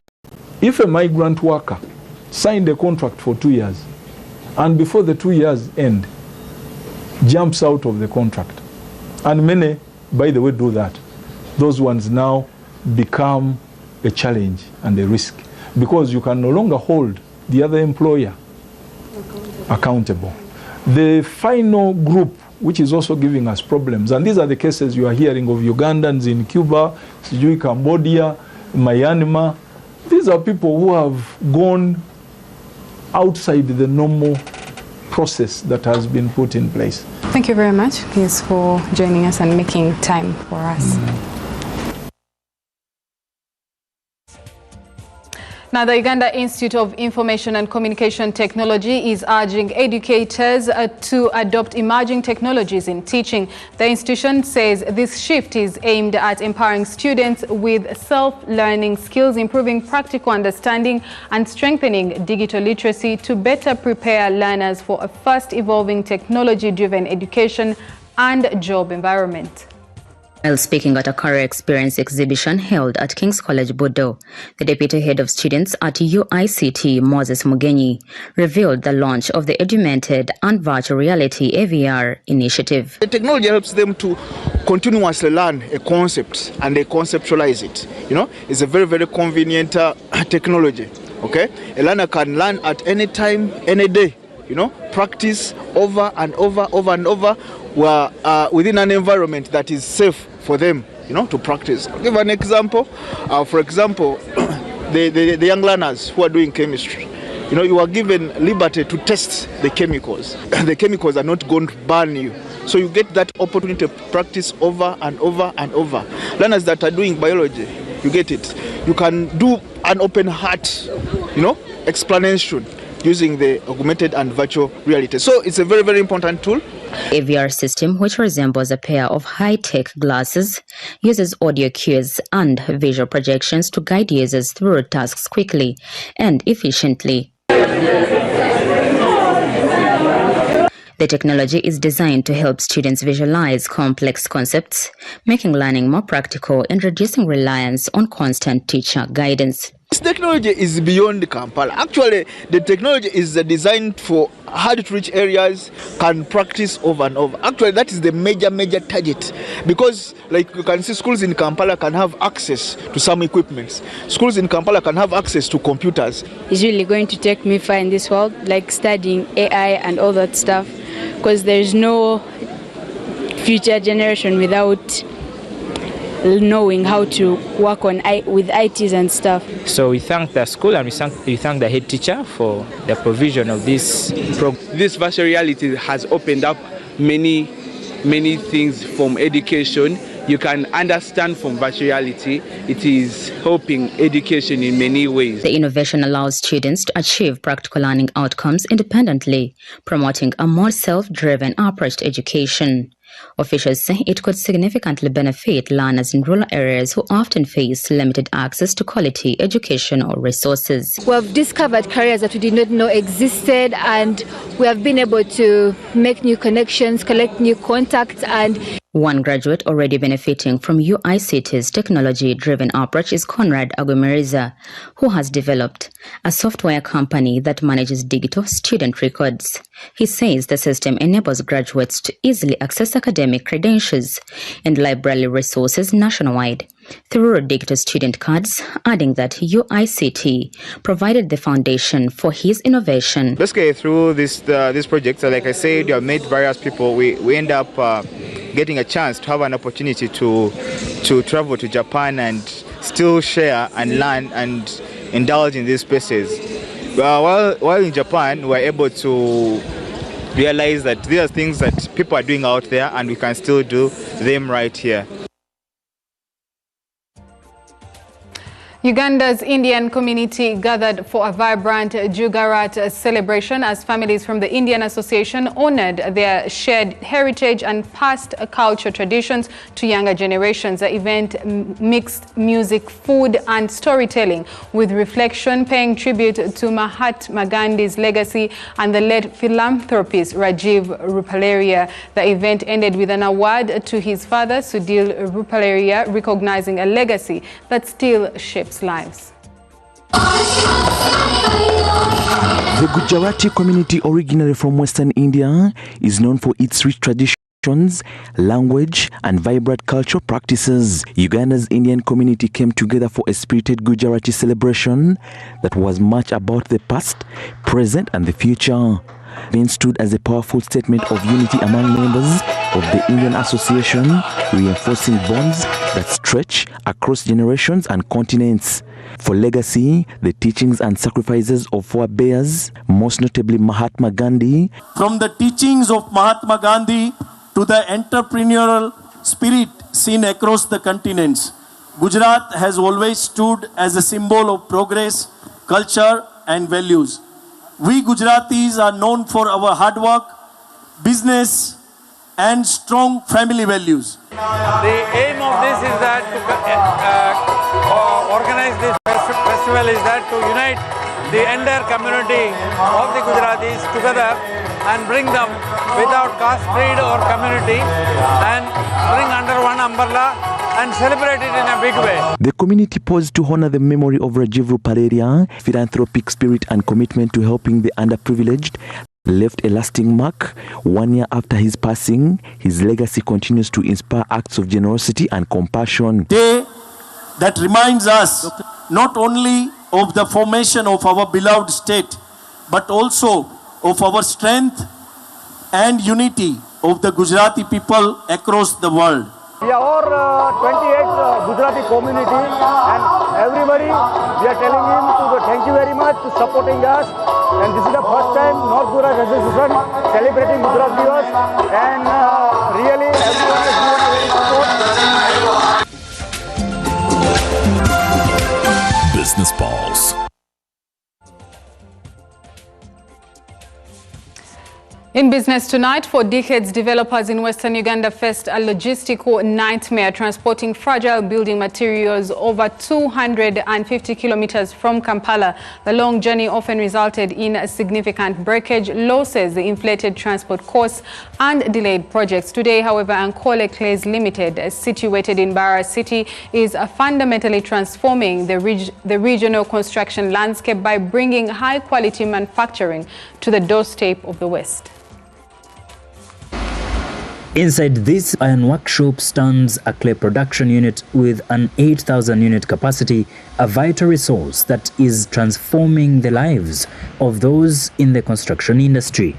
if a migrant worker signed a contract for 2 years, and before the 2 years end, jumps out of the contract, and many, by the way, do that, those ones now become a challenge and a risk, because you can no longer hold the other employer accountable. The final group, which is also giving us problems, and these are the cases you are hearing of Ugandans in Cuba, Cambodia, Myanmar. These are people who have gone outside the normal process that has been put in place.
Thank you very much, please, for joining us and making time for us. Now, the Uganda Institute of Information and Communication Technology is urging educators to adopt emerging technologies in teaching. The institution says this shift is aimed at empowering students with self-learning skills, improving practical understanding, and strengthening digital literacy to better prepare learners for a fast-evolving technology-driven education and job environment.
While speaking at a career experience exhibition held at King's College, Bordeaux, the deputy head of students at UICT, Moses Mugenyi, revealed the launch of the Edumented and Virtual Reality AVR initiative.
The technology helps them to continuously learn a concept and they conceptualize it. You know, it's a very, very convenient technology. Okay, a learner can learn at any time, any day. You know, practice over and over and over, within an environment that is safe for them, you know, to practice. I'll give an example. For example, the young learners who are doing chemistry, you know, you are given liberty to test the chemicals. The chemicals are not going to burn you. So you get that opportunity to practice over and over and over. Learners that are doing biology, you get it. You can do an open heart, explanation using the augmented and virtual reality. So it's a very, very important tool.
A VR system, which resembles a pair of high-tech glasses, uses audio cues and visual projections to guide users through tasks quickly and efficiently. The technology is designed to help students visualize complex concepts, making learning more practical and reducing reliance on constant teacher guidance.
This technology is beyond Kampala. Actually, the technology is designed for hard-to-reach areas, can practice over and over. Actually, that is the major target. Because, like you can see, schools in Kampala can have access to some equipments. Schools in Kampala can have access to computers.
It's really going to take me far in this world, like studying AI and all that stuff, because there's no future generation without knowing how to work with ITs and stuff.
So we thank the school and we thank the head teacher for the provision of this program.
This virtual reality has opened up many things from education. You can understand from virtual reality. It is helping education in many ways.
The innovation allows students to achieve practical learning outcomes independently, promoting a more self-driven approach to education. Officials say it could significantly benefit learners in rural areas who often face limited access to quality educational resources.
We have discovered careers that we did not know existed, and we have been able to make new connections, collect new contacts, and
one graduate already benefiting from UICT's technology-driven approach is Conrad Agumeriza, who has developed a software company that manages digital student records. He says the system enables graduates to easily access academic credentials and library resources nationwide through digital student cards, adding that UICT provided the foundation for his innovation.
Basically, through this project, like I said, you have met various people. We end up getting a chance to have an opportunity to travel to Japan and still share and learn and indulge in these spaces. While in Japan, we're able to realize that there are things that people are doing out there and we can still do them right here.
Uganda's Indian community gathered for a vibrant Jugarat celebration as families from the Indian Association honored their shared heritage and passed cultural traditions to younger generations. The event mixed music, food and storytelling with reflection, paying tribute to Mahatma Gandhi's legacy and the late philanthropist Rajiv Rupalaria. The event ended with an award to his father, Sudhir Rupalaria, recognizing a legacy that still shapes lives.
The Gujarati community, originally from Western India, is known for its rich traditions, language, and vibrant cultural practices. Uganda's Indian community came together for a spirited Gujarati celebration that was much about the past, present, and the future. It stood as a powerful statement of unity among members of the Indian Association, reinforcing bonds that stretch across generations and continents. For legacy, the teachings and sacrifices of forebears, most notably Mahatma Gandhi.
From the teachings of Mahatma Gandhi to the entrepreneurial spirit seen across the continents, Gujarat has always stood as a symbol of progress, culture, and values. We Gujaratis are known for our hard work, business, and strong family values.
The aim of this is that to organize this festival is that to unite the entire community of the Gujaratis together and bring them without caste, creed or community and bring under one umbrella and celebrate it in a big way.
The community paused to honor the memory of Rajiv Rupalaria. Philanthropic spirit and commitment to helping the underprivileged left a lasting mark. 1 year after his passing, his legacy continues to inspire acts of generosity and compassion.
Day that reminds us not only of the formation of our beloved state, but also of our strength and unity of the Gujarati people across the world.
We are all 28 Gujarati community and everybody, we are telling him to thank you very much to supporting us. And this is the first time North Gujarat Association celebrating Gujarat Divas and really everyone is doing very support.
The
Business Pulse.
In business tonight, for decades, developers in Western Uganda faced a logistical nightmare transporting fragile building materials over 250 kilometers from Kampala. The long journey often resulted in significant breakage, losses, inflated transport costs, and delayed projects. Today, however, Ankole Clays Limited, situated in Barra City, is fundamentally transforming the regional construction landscape by bringing high-quality manufacturing to the doorstep of the West.
Inside this iron workshop stands a clay production unit with an 8,000 unit capacity, a vital resource that is transforming the lives of those in the construction industry.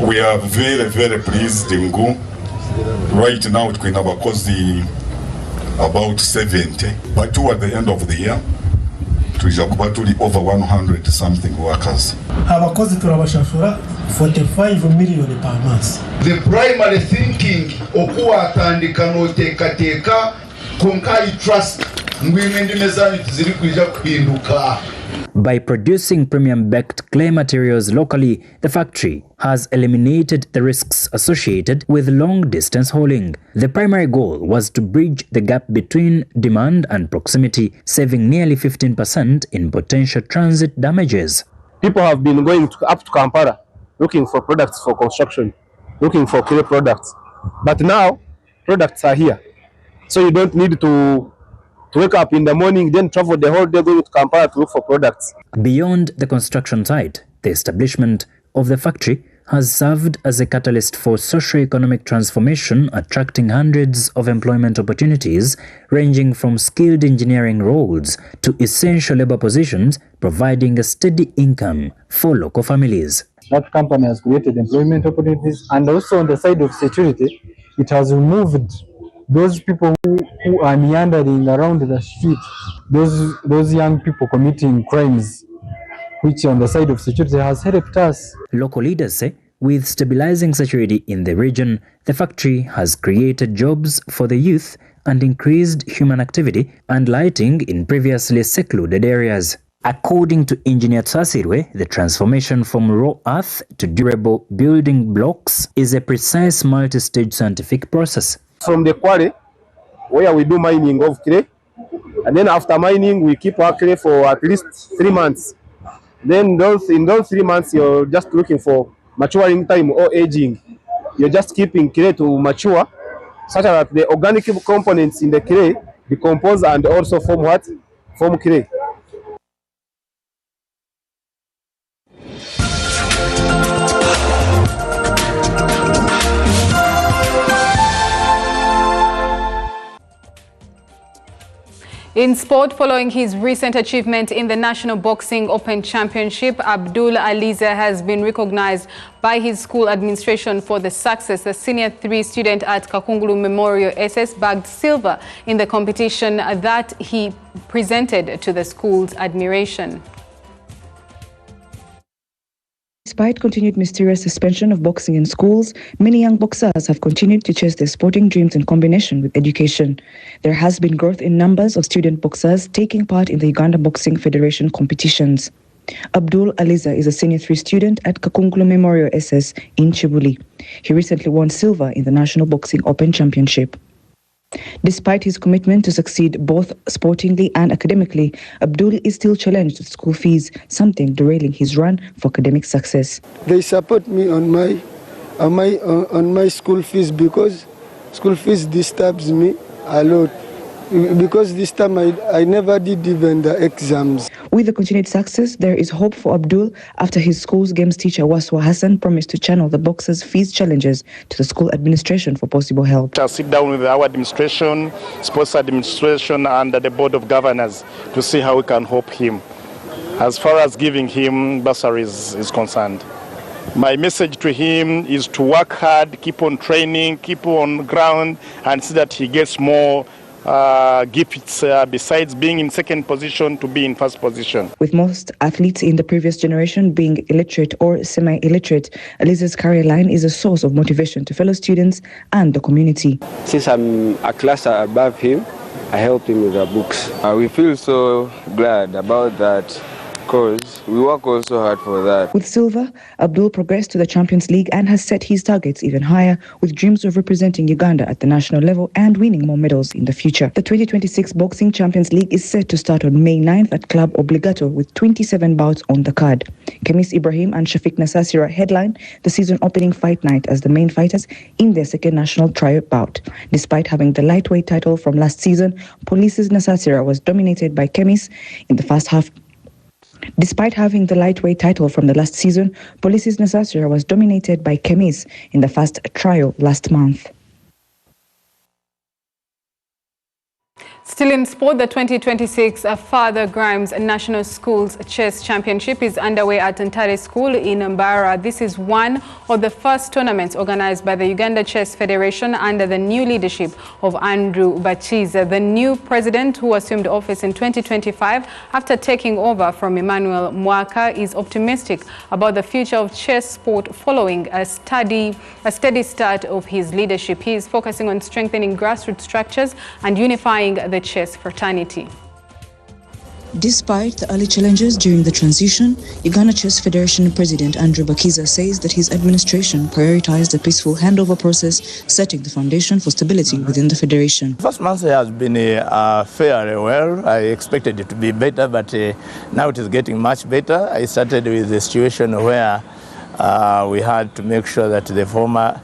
We are very, very pleased in Go. Right now, we have a cost about 70, but toward the end of the year, we have over 100 something workers.
Abakozi turabashafura 45 million per month.
The primary thinking okuwatandika noteekateeka konkai trust ngwimende mezani ziri kuja kuhinduka.
By producing premium-backed clay materials locally, the factory has eliminated the risks associated with long-distance hauling. The primary goal was to bridge the gap between demand and proximity, saving nearly 15% in potential transit damages.
People have been going up to Kampala looking for products for construction, looking for clay products. But now, products are here. So you don't need to wake up in the morning, then travel the whole day going to Kampala to look for products.
Beyond the construction site, the establishment of the factory has served as a catalyst for socio-economic transformation, attracting hundreds of employment opportunities ranging from skilled engineering roles to essential labor positions, providing a steady income for local families.
That company has created employment opportunities, and also on the side of security, it has removed those people who are meandering around the street, those young people committing crimes, which on the side of security has helped us.
Local leaders say with stabilizing security in the region, the factory has created jobs for the youth and increased human activity and lighting in previously secluded areas. According to Engineer Tsasirwe, the transformation from raw earth to durable building blocks is a precise multi-stage scientific process.
From the quarry, where we do mining of clay, and then after mining, we keep our clay for at least 3 months. Then in those 3 months, you're just looking for maturing time or aging. You're just keeping clay to mature, such that the organic components in the clay decompose and also form what? Form clay.
In sport, following his recent achievement in the National Boxing Open Championship, Abdul Aliza has been recognized by his school administration for the success. The Senior 3 student at Kakungulu Memorial SS bagged silver in the competition that he presented to the school's admiration.
Despite continued mysterious suspension of boxing in schools, many young boxers have continued to chase their sporting dreams in combination with education. There has been growth in numbers of student boxers taking part in the Uganda Boxing Federation competitions. Abdul Aliza is a Senior 3 student at Kakungulu Memorial SS in Chibuli. He recently won silver in the National Boxing Open Championship. Despite his commitment to succeed both sportingly and academically, Abdul is still challenged with school fees, something derailing his run for academic success.
They support me on my school fees because school fees disturbs me a lot. Because this time I never did even the exams.
With the continued success, there is hope for Abdul after his school's games teacher Waswa Hassan promised to channel the boxers' fees challenges to the school administration for possible help.
I'll sit down with our administration, sports administration and the board of governors to see how we can help him as far as giving him bursaries is concerned. My message to him is to work hard, keep on training, keep on ground and see that he gets more gifts besides being in second position to be in first position.
With most athletes in the previous generation being illiterate or semi-illiterate, Aliza's career line is a source of motivation to fellow students and the community.
Since I'm a class above him,
I help him with the books. We feel so glad about that because we work also hard for that.
With silver, Abdul progressed to the Champions League and has set his targets even higher, with dreams of representing Uganda at the national level and winning more medals in the future. The 2026 Boxing Champions League is set to start on May 9th at Club Obligato with 27 bouts on the card. Kemis Ibrahim and Shafiq Nasasira headline the season opening fight night as the main fighters in their second national trial bout. Despite having the lightweight title from last season, Police's Nasasira was dominated by Kemis in the first half. Despite having the lightweight title from the last season, Police's Nasasira was dominated by Kemis in the first trial last month.
Still in sport, the 2026 Father Grimes National Schools Chess Championship is underway at Ntare School in Mbara. This is one of the first tournaments organized by the Uganda Chess Federation under the new leadership of Andrew Bachiza, the new president who assumed office in 2025 after taking over from Emmanuel Mwaka, is optimistic about the future of chess sport following a steady start of his leadership. He is focusing on strengthening grassroots structures and unifying the chess fraternity.
Despite the early challenges during the transition, Uganda Chess Federation President Andrew Bachiza says that his administration prioritized the peaceful handover process, setting the foundation for stability within the federation.
First month has been fairly well. I expected it to be better, but now it is getting much better. I started with the situation where we had to make sure that the former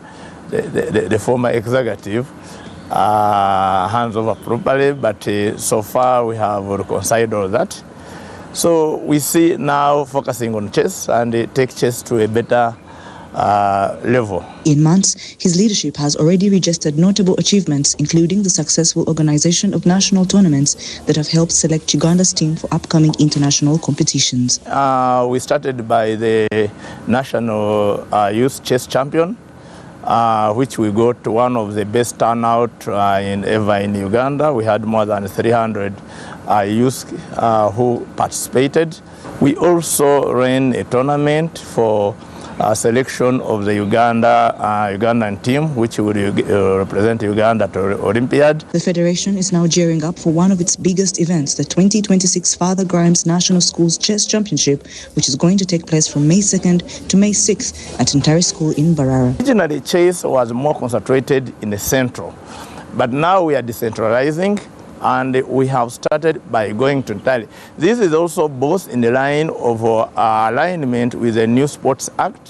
executive hands over properly, but so far we have reconciled all that. So we see now focusing on chess and take chess to a better level.
In months, his leadership has already registered notable achievements, including the successful organization of national tournaments that have helped select Uganda's team for upcoming international competitions.
We started by the National Youth Chess Champion, which we got one of the best turnout ever in Uganda. We had more than 300 youth who participated. We also ran a tournament for selection of the Ugandan team, which would represent Uganda at Olympiad.
The Federation is now gearing up for one of its biggest events, the 2026 Father Grimes National Schools Chess Championship, which is going to take place from May 2nd to May 6th at Ntare School in Mbarara.
Originally, chess was more concentrated in the central, but now we are decentralizing, and we have started by going to Ntare. This is also both in the line of alignment with the new Sports Act,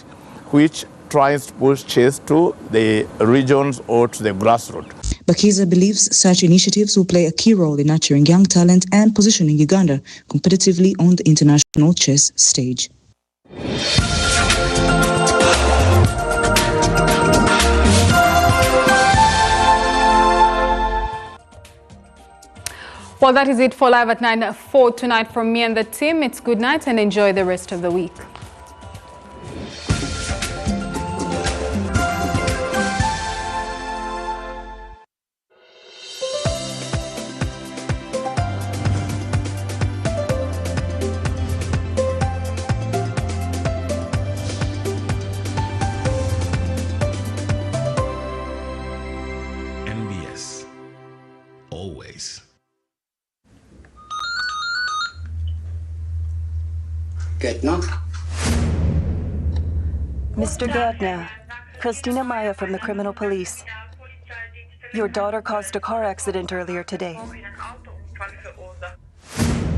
which tries to push chess to the regions or to the grassroots.
Bachiza believes such initiatives will play a key role in nurturing young talent and positioning Uganda competitively on the international chess stage.
Well, that is it for Live at 9 tonight from me and the team. It's good night and enjoy the rest of the week.
NBS. Always.
Gärtner.
Mr. Gärtner, Christina Maya from the Criminal Police. Your daughter caused a car accident earlier today.